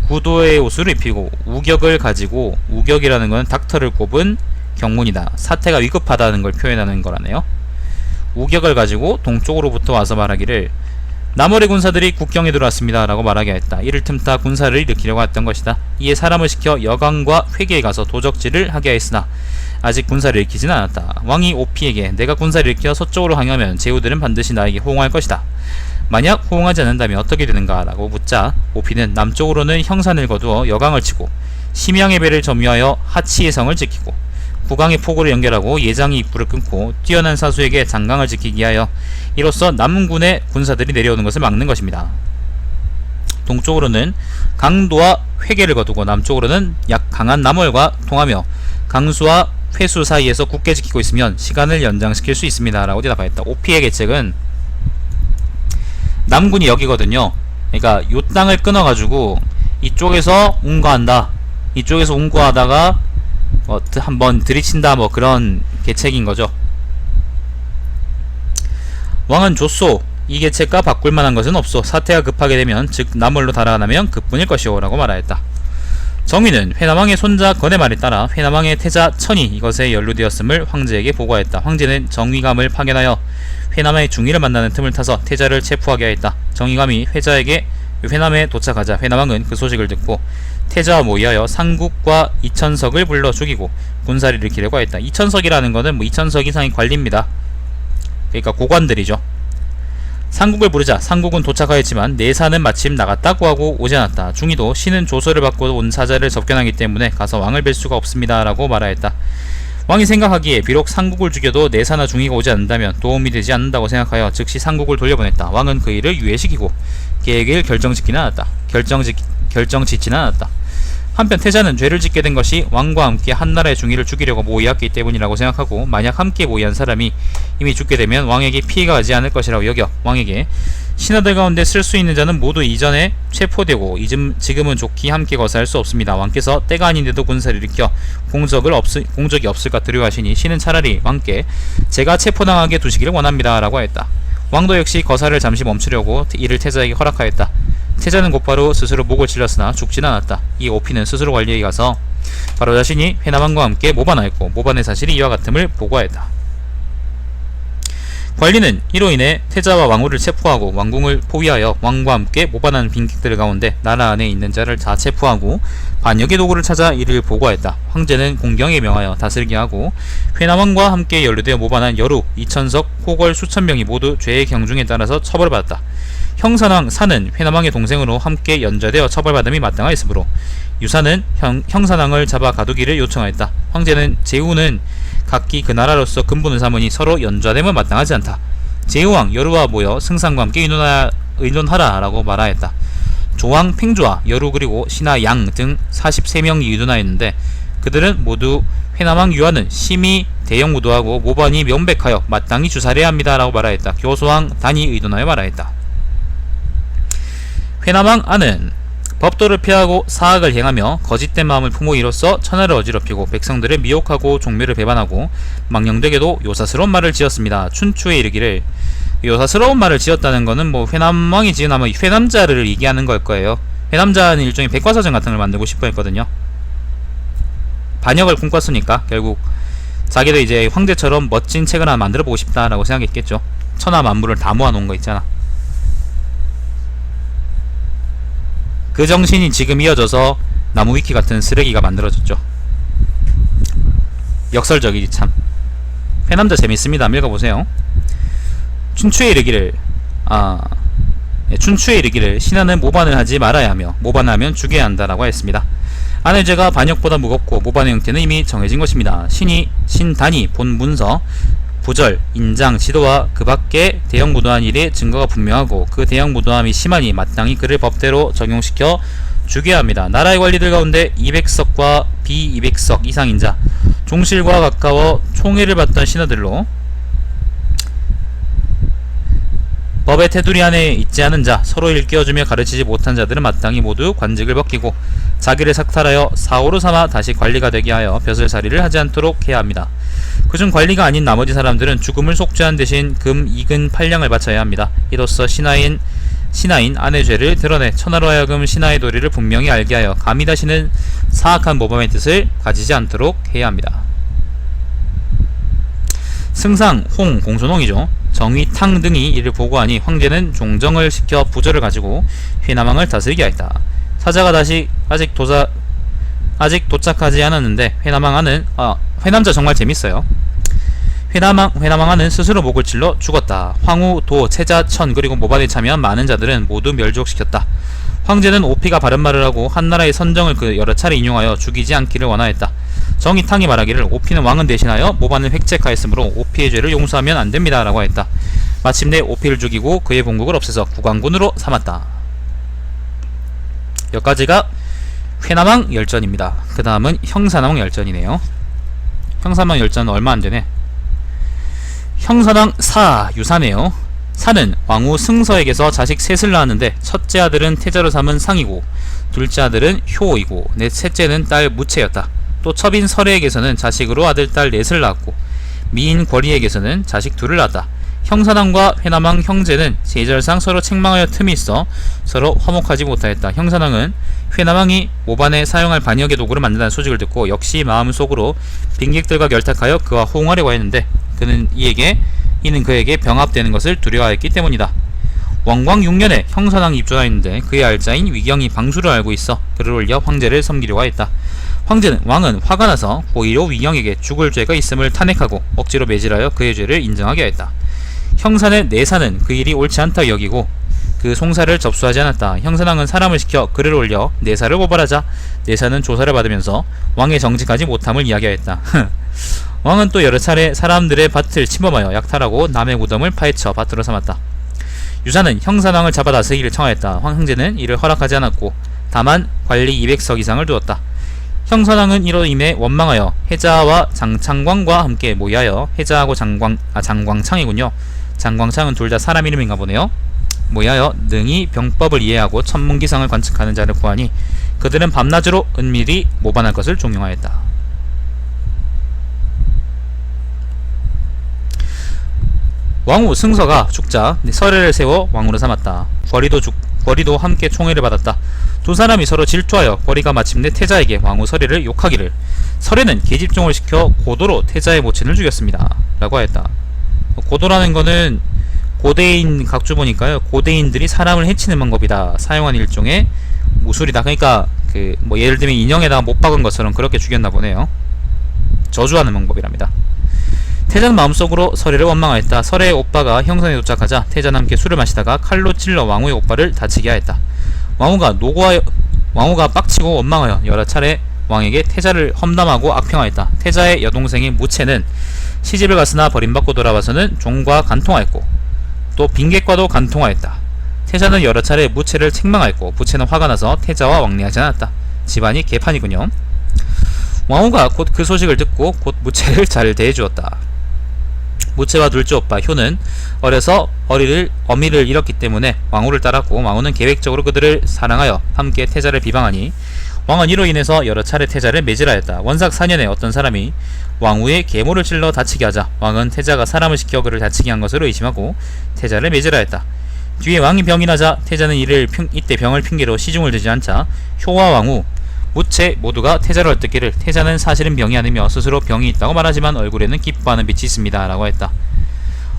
Speaker 1: 구도의 옷을 입히고 우격을 가지고, 우격이라는 건 닥터를 꼽은 경문이다. 사태가 위급하다는 걸 표현하는 거라네요. 우격을 가지고 동쪽으로부터 와서 말하기를 남월의 군사들이 국경에 들어왔습니다 라고 말하게 했다. 이를 틈타 군사를 일으키려고 했던 것이다. 이에 사람을 시켜 여강과 회계에 가서 도적질을 하게 하였으나 아직 군사를 일으키진 않았다. 왕이 오피에게 내가 군사를 일으켜 서쪽으로 항하면 제후들은 반드시 나에게 호응할 것이다. 만약 호응하지 않는다면 어떻게 되는가? 라고 묻자 오피는 남쪽으로는 형산을 거두어 여강을 치고 심양의 배를 점유하여 하치의 성을 지키고 국강의 포구를 연결하고 예장의 입구를 끊고 뛰어난 사수에게 장강을 지키게 하여 이로써 남군의 군사들이 내려오는 것을 막는 것입니다. 동쪽으로는 강도와 회계를 거두고 남쪽으로는 약 강한 남월과 통하며 강수와 회수 사이에서 굳게 지키고 있으면 시간을 연장시킬 수 있습니다 라고 대답하였다. 오피의 계책은 남군이 여기거든요. 그러니까 요 땅을 끊어가지고 이쪽에서 운거한다, 이쪽에서 운거하다가 한번 들이친다, 그런 계책인 거죠. 왕은 좋소. 이 계책과 바꿀 만한 것은 없소. 사태가 급하게 되면 즉 남월로 달아나면 그뿐일 것이오 라고 말하였다. 정의는 회남왕의 손자 건의 말에 따라 회남왕의 태자 천이 이것에 연루되었음을 황제에게 보고하였다. 황제는 정의감을 파견하여 회남의 중의를 만나는 틈을 타서 태자를 체포하게 하였다. 정의감이 회남에 도착하자 회남왕은 그 소식을 듣고 태자와 모의하여 상국과 2000석을 불러 죽이고 군사를 일으키려고 하였다. 2000석이라는 것은 2000석 이상의 관리입니다. 그러니까 고관들이죠. 상국을 부르자 상국은 도착하였지만 내사는 마침 나갔다고 하고 오지 않았다. 중이도 신은 조서를 받고 온 사자를 접견하기 때문에 가서 왕을 뵐 수가 없습니다 라고 말하였다. 왕이 생각하기에 비록 상국을 죽여도 내사나 중이가 오지 않는다면 도움이 되지 않는다고 생각하여 즉시 상국을 돌려보냈다. 왕은 그 일을 유예시키고 계획을 결정짓지는 않았다. 한편 태자는 죄를 짓게 된 것이 왕과 함께 한나라의 중의를 죽이려고 모의했기 때문이라고 생각하고, 만약 함께 모의한 사람이 이미 죽게 되면 왕에게 피해가 가지 않을 것이라고 여겨 왕에게 신하들 가운데 쓸 수 있는 자는 모두 이전에 체포되고 지금은 좋게 함께 거사할 수 없습니다. 왕께서 때가 아닌데도 군사를 일으켜 공적이 없을까 두려워하시니 신은 차라리 왕께 제가 체포당하게 두시기를 원합니다 라고 하였다. 왕도 역시 거사를 잠시 멈추려고 이를 태자에게 허락하였다. 태자는 곧바로 스스로 목을 찔렀으나 죽진 않았다. 이 오피는 스스로 관리에 가서 바로 자신이 회남왕과 함께 모반하였고 모반의 사실이 이와 같음을 보고하였다. 관리는 이로 인해 태자와 왕후를 체포하고 왕궁을 포위하여 왕과 함께 모반하는 빈객들 가운데 나라 안에 있는 자를 다 체포하고 반역의 도구를 찾아 이를 보고하였다. 황제는 공경에 명하여 다스리게 하고 회남왕과 함께 연루되어 모반한 여루, 이천석, 호걸 수천 명이 모두 죄의 경중에 따라서 처벌받았다. 형산왕 사는 회남왕의 동생으로 함께 연좌되어 처벌받음이 마땅하였으므로 유사는 형산왕을 잡아 가두기를 요청하였다. 황제는 제후는 각기 그 나라로서 근본을 삼으니 서로 연좌됨은 마땅하지 않다. 제후왕 여루와 모여 승상과 함께 의논하라 라고 말하였다. 조왕 팽조와 여루 그리고 신하 양 등 43명이 의논하였는데 그들은 모두 회남왕 유아는 심히 대형무도하고 모반이 명백하여 마땅히 주살해야 합니다 라고 말하였다. 교소왕 단이 의논하여 말하였다. 회남왕 안은 법도를 피하고 사악을 행하며 거짓된 마음을 품어 이로써 천하를 어지럽히고 백성들을 미혹하고 종묘를 배반하고 망령되게도 요사스러운 말을 지었습니다. 춘추에 이르기를, 요사스러운 말을 지었다는 거는 뭐 회남왕이 지은 아마 회남자를 얘기하는 걸 거예요. 회남자는 일종의 백과사전 같은 걸 만들고 싶어 했거든요. 반역을 꿈꿨으니까 결국 자기도 이제 황제처럼 멋진 책을 하나 만들어 보고 싶다라고 생각했겠죠. 천하 만물을 다 모아놓은 거 있잖아. 그 정신이 지금 이어져서 나무위키 같은 쓰레기가 만들어졌죠. 역설적이지 참. 회남자 재밌습니다. 한번 읽어보세요. 춘추에 이르기를 신하는 모반을 하지 말아야 하며 모반을 하면 죽여야 한다라고 했습니다. 안의 죄가 반역보다 무겁고 모반의 형태는 이미 정해진 것입니다. 신단이 본 문서, 부절, 인장, 지도와 그 밖에 대형 무도한 일의 증거가 분명하고 그 대형 무도함이 심하니 마땅히 그를 법대로 적용시켜 죽여야 합니다. 나라의 관리들 가운데 200석과 비200석 이상인 자, 종실과 가까워 총애를 받던 신하들로 법의 테두리 안에 있지 않은 자, 서로 일깨워주며 가르치지 못한 자들은 마땅히 모두 관직을 벗기고 자기를 삭탈하여 사오로 삼아 다시 관리가 되게 하여 벼슬살이를 하지 않도록 해야 합니다. 그중 관리가 아닌 나머지 사람들은 죽음을 속죄한 대신 금 2근 8량을 바쳐야 합니다. 이로써 신하인 안의 죄를 드러내 천하로 하여금 신하의 도리를 분명히 알게 하여 감히 다시는 사악한 모범의 뜻을 가지지 않도록 해야 합니다. 승상, 홍, 공손홍이죠. 정의, 탕 등이 이를 보고하니 황제는 종정을 시켜 부절을 가지고 회남왕을 다스리게 하였다. 사자가 아직 도착하지 않았는데 회남자 정말 재밌어요. 회남왕 안은 스스로 목을 찔러 죽었다. 황후, 도, 채자, 천 그리고 모반에 참여한 많은 자들은 모두 멸족시켰다. 황제는 오피가 바른 말을 하고 한나라의 선정을 그 여러 차례 인용하여 죽이지 않기를 원하였다. 정의탕이 말하기를 오피는 왕은 대신하여 모반을 획책하였으므로 오피의 죄를 용서하면 안됩니다 라고 했다. 마침내 오피를 죽이고 그의 본국을 없애서 국왕군으로 삼았다. 여기까지가 회남왕 열전입니다. 그 다음은 형산왕 열전이네요. 형산왕 열전은 얼마 안되네. 형산왕 유사네요. 사는 왕후 승서에게서 자식 셋을 낳았는데 첫째 아들은 태자로 삼은 상이고 둘째 아들은 효이고 셋째는 딸 무채였다. 또 첩인 설애에게서는 자식으로 아들 딸 넷을 낳았고 미인 권리에게서는 자식 둘을 낳았다. 형산왕과 회남왕 형제는 제절상 서로 책망하여 틈이 있어 서로 화목하지 못하였다. 형산왕은 회남왕이 모반에 사용할 반역의 도구를 만든다는 소식을 듣고 역시 마음속으로 빈객들과 결탁하여 그와 호응하려고 했는데 이는 그에게 병합되는 것을 두려워했기 때문이다. 왕광 6년에 형산왕이 입조하였는데 그의 알자인 위경이 방수를 알고 있어 그를 올려 황제를 섬기려고 하였다. 왕은 화가 나서 고의로 위경에게 죽을 죄가 있음을 탄핵하고 억지로 매질하여 그의 죄를 인정하게 하였다. 형사는 내사는 그 일이 옳지 않다 여기고 그 송사를 접수하지 않았다. 형사당은 사람을 시켜 글을 올려 내사를 고발하자 내사는 조사를 받으면서 왕의 정직하지 못함을 이야기하였다. 왕은 또 여러 차례 사람들의 밭을 침범하여 약탈하고 남의 무덤을 파헤쳐 밭으로 삼았다. 유사는 형사당을 잡아 다스리기를 청하였다. 황형제는 이를 허락하지 않았고 다만 관리 200석 이상을 두었다. 형사당은 이로 인해 원망하여 해자와 장창광과 함께 모의하여 해자하고 장광창이군요. 장광창은 둘 다 사람 이름인가 보네요. 모의하여 능히 병법을 이해하고 천문기상을 관측하는 자를 구하니 그들은 밤낮으로 은밀히 모반할 것을 종용하였다. 왕후 승서가 죽자 서례를 세워 왕후를 삼았다. 권리도 함께 총애를 받았다. 두 사람이 서로 질투하여 권리가 마침내 태자에게 왕후 서례를 욕하기를 서례는 계집종을 시켜 고도로 태자의 모친을 죽였습니다 라고 하였다. 고도라는 거는 고대인 각주보니까요, 고대인들이 사람을 해치는 방법이다 사용한 일종의 무술이다. 그러니까 뭐 예를 들면 인형에다가 못 박은 것처럼 그렇게 죽였나 보네요. 저주하는 방법이랍니다. 태자는 마음속으로 서례를 원망하였다. 서례의 오빠가 형성에 도착하자 태자는 함께 술을 마시다가 칼로 찔러 왕후의 오빠를 다치게 하였다. 왕후가 빡치고 원망하여 여러 차례 왕에게 태자를 험담하고 악평하였다. 태자의 여동생인 무채는 시집을 갔으나 버림받고 돌아와서는 종과 간통하였고 또 빈객과도 간통하였다. 태자는 여러 차례 무채를 책망하였고 무채는 화가 나서 태자와 왕래하지 않았다. 집안이 개판이군요. 왕후가 곧 그 소식을 듣고 곧 무채를 잘 대해주었다. 무채와 둘째 오빠 효는 어려서 어미를 잃었기 때문에 왕후를 따랐고 왕후는 계획적으로 그들을 사랑하여 함께 태자를 비방하니 왕은 이로 인해서 여러 차례 태자를 매질하였다. 원삭 4년에 어떤 사람이 왕후의 계모를 찔러 다치게 하자 왕은 태자가 사람을 시켜 그를 다치게 한 것으로 의심하고 태자를 매질하였다. 뒤에 왕이 병이 나자 태자는 이때 병을 핑계로 시중을 들지 않자 효와 왕후 무채 모두가 태자를 헐뜯기를 태자는 사실은 병이 아니며 스스로 병이 있다고 말하지만 얼굴에는 기뻐하는 빛이 있습니다 라고 했다.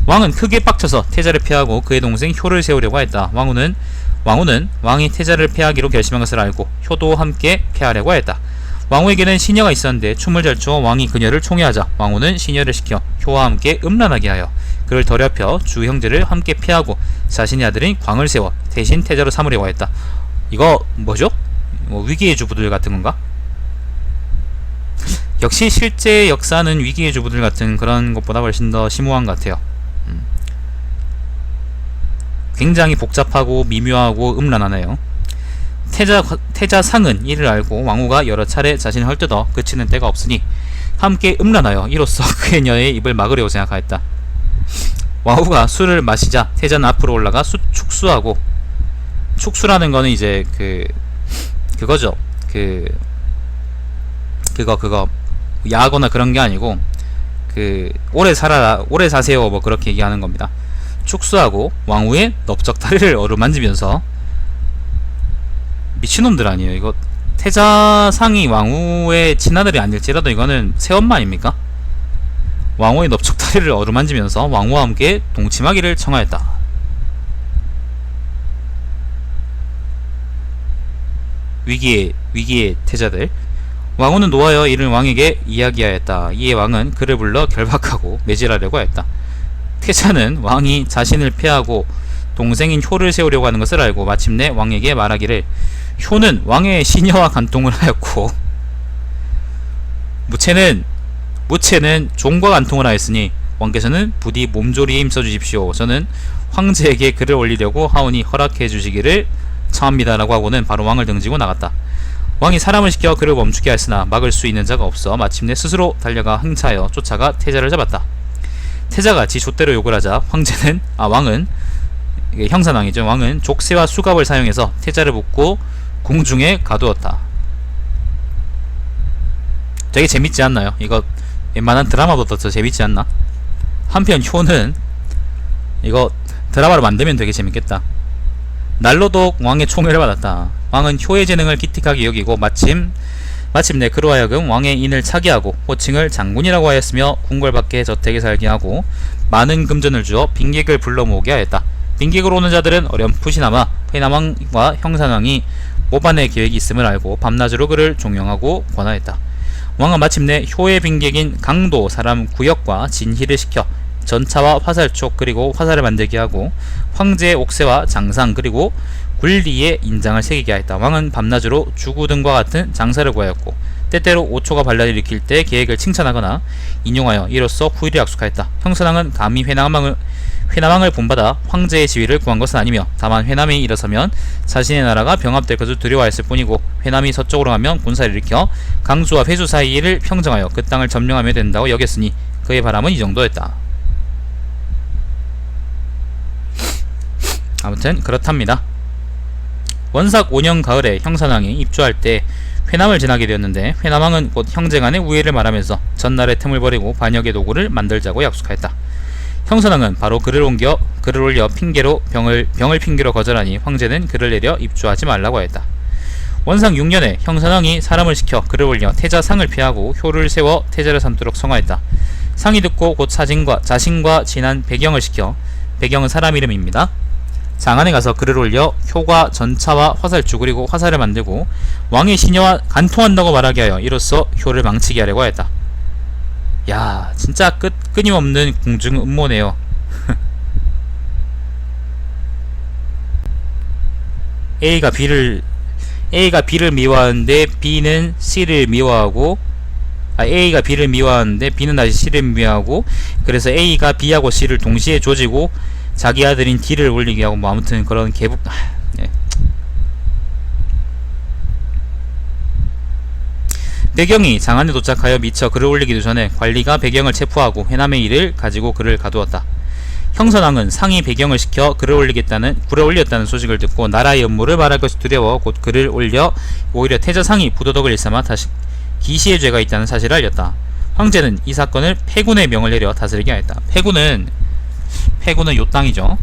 Speaker 1: 왕은 크게 빡쳐서 태자를 패하고 그의 동생 효를 세우려고 했다. 왕후는 왕이 태자를 패하기로 결심한 것을 알고 효도 함께 패하려고 했다. 왕후에게는 시녀가 있었는데 춤을 잘 추어 왕이 그녀를 총애하자 왕후는 시녀를 시켜 효와 함께 음란하게 하여 그를 더럽혀 주 형제를 함께 패하고 자신의 아들인 광을 세워 대신 태자로 삼으려고 했다. 이거 뭐죠? 뭐 위기의 주부들 같은 건가? 역시 실제 역사는 위기의 주부들 같은 그런 것보다 훨씬 더 심오한 것 같아요. 굉장히 복잡하고 미묘하고 음란하네요. 태자상은 이를 알고 왕후가 여러 차례 자신을 헐뜯어 그치는 때가 없으니 함께 음란하여 이로써 그녀의 입을 막으려고 생각하였다. 왕후가 술을 마시자 태자는 앞으로 올라가 축수하고, 축수라는 거는 이제 그거죠. 그거 야하거나 그런 게 아니고 오래 살아라, 오래 사세요, 뭐 그렇게 얘기하는 겁니다. 축수하고 왕후의 넓적다리를 어루만지면서, 미친놈들 아니에요 이거. 태자상이 왕후의 친아들이 아닐지라도 이거는 새엄마 아닙니까? 왕후의 넓적다리를 어루만지면서 왕후와 함께 동침하기를 청하였다. 위기의 태자들. 왕후는 노하여 이를 왕에게 이야기하였다. 이에 왕은 그를 불러 결박하고 매질하려고 하였다. 태자는 왕이 자신을 패하고 동생인 효를 세우려고 하는 것을 알고 마침내 왕에게 말하기를 효는 왕의 시녀와 간통을 하였고 무채는 종과 간통을 하였으니 왕께서는 부디 몸조리에 힘써 주십시오. 저는 황제에게 글을 올리려고 하오니 허락해 주시기를 청합니다 라고 하고는 바로 왕을 등지고 나갔다. 왕이 사람을 시켜 그를 멈추게 하였으나 막을 수 있는 자가 없어 마침내 스스로 달려가 행차하여 쫓아가 태자를 잡았다. 태자가 지 좆대로 욕을 하자 왕은 이게 형산왕이죠. 왕은 족쇄와 수갑을 사용해서 태자를 묶고 궁중에 가두었다. 되게 재밌지 않나요? 이거 웬만한 드라마보다 더 재밌지 않나? 한편 효는 이거 드라마로 만들면 되게 재밌겠다. 날로도 왕의 총애를 받았다. 왕은 효의 재능을 기특하게 여기고 마침내 그로 하여금 왕의 인을 차게 하고 호칭을 장군이라고 하였으며 궁궐 밖에 저택에 살게 하고 많은 금전을 주어 빈객을 불러 모으게 하였다. 빈객으로 오는 자들은 어렴풋이나마 회남왕과 형산왕이 모반의 계획이 있음을 알고 밤낮으로 그를 종용하고 권하였다. 왕은 마침내 효의 빈객인 강도 사람 구역과 진희를 시켜 전차와 화살촉 그리고 화살을 만들게 하고 황제의 옥새와 장상 그리고 굴리의 인장을 새기게 하였다. 왕은 밤낮으로 주구 등과 같은 장사를 구하였고 때때로 오초가 반란을 일으킬 때 계획을 칭찬하거나 인용하여 이로써 후일을 약속하였다. 형선왕은 감히 회남왕을 본받아 황제의 지위를 구한 것은 아니며 다만 회남이 일어서면 자신의 나라가 병합될 것을 두려워했을 뿐이고 회남이 서쪽으로 가면 군사를 일으켜 강주와 회주 사이를 평정하여 그 땅을 점령하면 된다고 여겼으니 그의 바람은 이 정도였다. 아무튼 그렇답니다. 원삭 5년 가을에 형선왕이 입주할 때 회남을 지나게 되었는데 회남왕은 곧 형제간의 우애를 말하면서 전날의 틈을 버리고 반역의 도구를 만들자고 약속하였다. 형선왕은 바로 글을 올려 핑계로 병을 핑계로 거절하니 황제는 글을 내려 입주하지 말라고 하였다. 원상 6년에 형선왕이 사람을 시켜 글을 올려 태자 상을 피하고 효를 세워 태자를 삼도록 성하였다. 상이 듣고 곧 자신과 친한 배경을 시켜, 배경은 사람 이름입니다. 장안에 가서 글을 올려 효과 전차와 화살주 그리고 화살을 만들고 왕의 시녀와 간통한다고 말하게 하여 이로써 효를 망치게 하려고 하였다. 야, 진짜 끊임없는 궁중 음모네요. A가 B를 미워하는데 B는 C를 미워하고, A가 B를 미워하는데 B는 다시 C를 미워하고, 그래서 A가 B하고 C를 동시에 조지고 자기 아들인 D를 올리게 하고, 뭐 아무튼 그런 네. 배경이 장안에 도착하여 미처 글을 올리기도 전에 관리가 배경을 체포하고 회남의 일을 가지고 그를 가두었다. 형선왕은 상이 배경을 시켜 글을 올렸다는 소식을 듣고 나라의 업무를 말할 것이 두려워 곧 글을 올려 오히려 태자상이 부도덕을 일삼아 다시 기시의 죄가 있다는 사실을 알렸다. 황제는 이 사건을 패군의 명을 내려 다스리게 하였다. 패군은 요 땅이죠.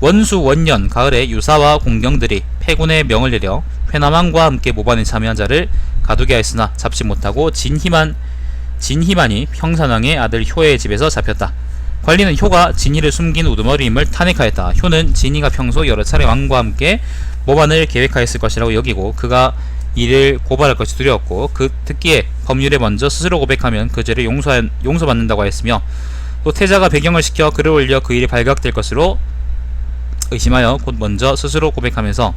Speaker 1: 원수 원년 가을에 유사와 공경들이 패군의 명을 내려 회남왕과 함께 모반에 참여한 자를 가두게 하였으나 잡지 못하고 진희만이 형선왕의 아들 효의 집에서 잡혔다. 관리는 효가 진희를 숨긴 우두머리임을 탄핵하였다. 효는 진희가 평소 여러 차례 왕과 함께 모반을 계획하였을 것이라고 여기고 그가 이를 고발할 것이 두려웠고 듣기에 법률에 먼저 스스로 고백하면 그 죄를 용서받는다고 하였으며 또 태자가 배경을 시켜 글을 올려 그 일이 발각될 것으로 의심하여 곧 먼저 스스로 고백하면서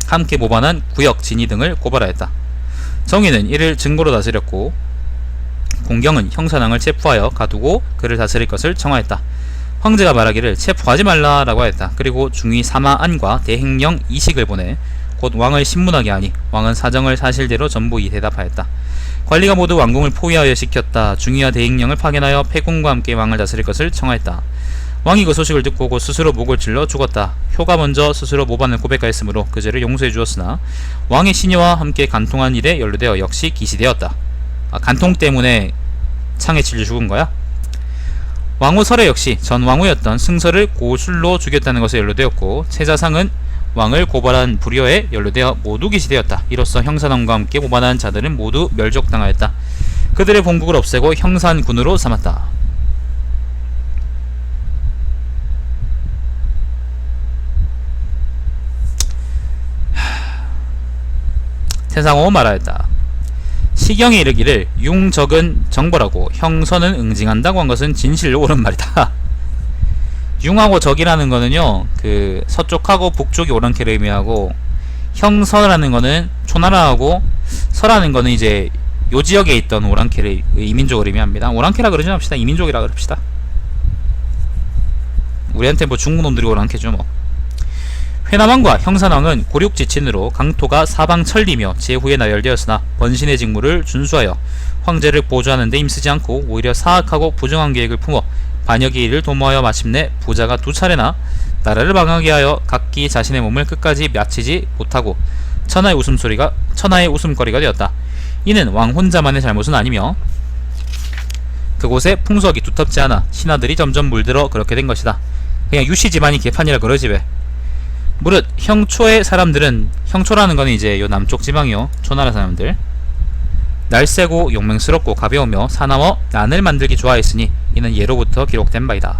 Speaker 1: 함께 모반한 구역, 진희 등을 고발하였다. 정의는 이를 증거로 다스렸고 공경은 형선왕을 체포하여 가두고 그를 다스릴 것을 청하였다. 황제가 말하기를 체포하지 말라라고 하였다. 그리고 중위 사마안과 대행령 이식을 보내 곧 왕을 신문하게 하니 왕은 사정을 사실대로 전부 대답하였다. 관리가 모두 왕궁을 포위하여 시켰다. 중위와 대행령을 파견하여 패군과 함께 왕을 다스릴 것을 청하였다. 왕이 그 소식을 듣고 곧 스스로 목을 찔러 죽었다. 효가 먼저 스스로 모반을 고백하였으므로 그 죄를 용서해 주었으나 왕의 시녀와 함께 간통한 일에 연루되어 역시 기시되었다. 간통 때문에 창에 찔려 죽은 거야? 왕후 설에 역시 전 왕후였던 승설을 고술로 죽였다는 것에 연루되었고 채자상은 왕을 고발한 불효에 연루되어 모두 기시되었다. 이로써 형선왕과 함께 모반한 자들은 모두 멸족당하였다. 그들의 본국을 없애고 형산군으로 삼았다. 태상호 말하였다. 시경에 이르기를 융적은 정벌하고 형선은 응징한다고 한 것은 진실로 옳은 말이다. 융하고 적이라는 거는요, 그 서쪽하고 북쪽이 오랑캐를 의미하고 형서라는 거는 초나라하고 서라는 거는 이제 요 지역에 있던 오랑캐를 이민족을 의미합니다. 오랑캐라 그러지 맙시다. 이민족이라 그럽시다. 우리한테 뭐 중국놈들이 오랑캐죠 뭐. 회남왕과 형산왕은 고륙지친으로 강토가 사방천리며 제후에 나열되었으나 번신의 직무를 준수하여 황제를 보조하는 데 힘쓰지 않고 오히려 사악하고 부정한 계획을 품어 반역의 일을 도모하여 마침내 부자가 2차례나 나라를 망하게 하여 각기 자신의 몸을 끝까지 마치지 못하고 천하의 웃음거리가 되었다. 이는 왕 혼자만의 잘못은 아니며 그곳에 풍속이 두텁지 않아 신하들이 점점 물들어 그렇게 된 것이다. 그냥 유씨 집안이 개판이라 그러지 왜. 무릇 형초의 사람들은, 형초라는 거는 이제 요 남쪽 지방이요, 초나라 사람들, 날쌔고 용맹스럽고 가벼우며 사나워 난을 만들기 좋아했으니 이는 예로부터 기록된 바이다.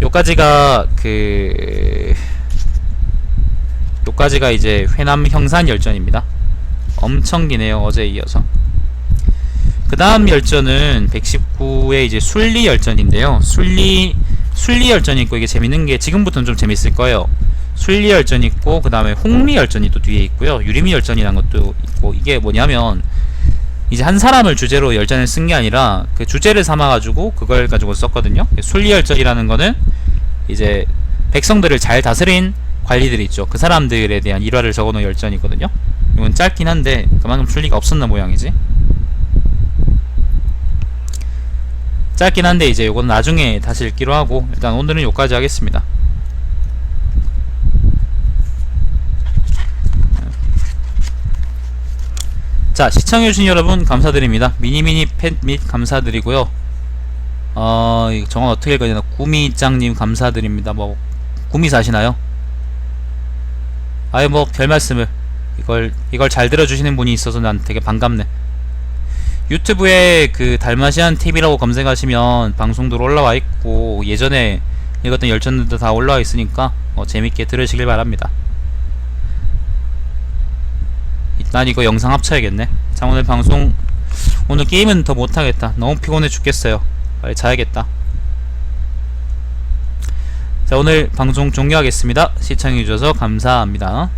Speaker 1: 요까지가 요까지가 이제 회남 형산 열전입니다. 엄청 기네요. 어제에 이어서. 그 다음 열전은 119의 이제 순리 열전인데요. 순리 열전이 있고, 이게 재밌는 게 지금부터는 좀 재밌을 거예요. 순리 열전이 있고, 그 다음에 홍리 열전이 또 뒤에 있고요. 유리미 열전이라는 것도 있고, 이게 뭐냐면 이제 한 사람을 주제로 열전을 쓴 게 아니라 그 주제를 삼아가지고 그걸 가지고 썼거든요. 순리 열전이라는 거는 이제 백성들을 잘 다스린 관리들이 있죠. 그 사람들에 대한 일화를 적어놓은 열전이거든요. 이건 짧긴 한데 그만큼 순리가 없었나 모양이지. 짧긴 한데 이제 요건 나중에 다시 읽기로 하고, 일단 오늘은 요까지 하겠습니다. 자, 시청해주신 여러분 감사드립니다. 미니미니 팬 및 감사드리고요. 이거 정원 어떻게 읽어야 되나? 구미짱님 감사드립니다. 뭐 구미 사시나요? 아유, 뭐 별 말씀을. 이걸 잘 들어주시는 분이 있어서 난 되게 반갑네. 유튜브에 그 달마시안 TV라고 검색하시면 방송들 올라와 있고, 예전에 읽었던 열전들도 다 올라와 있으니까 재밌게 들으시길 바랍니다. 난 이거 영상 합쳐야겠네. 자, 오늘 방송, 오늘 게임은 더 못하겠다. 너무 피곤해 죽겠어요. 빨리 자야겠다. 자, 오늘 방송 종료하겠습니다. 시청해주셔서 감사합니다.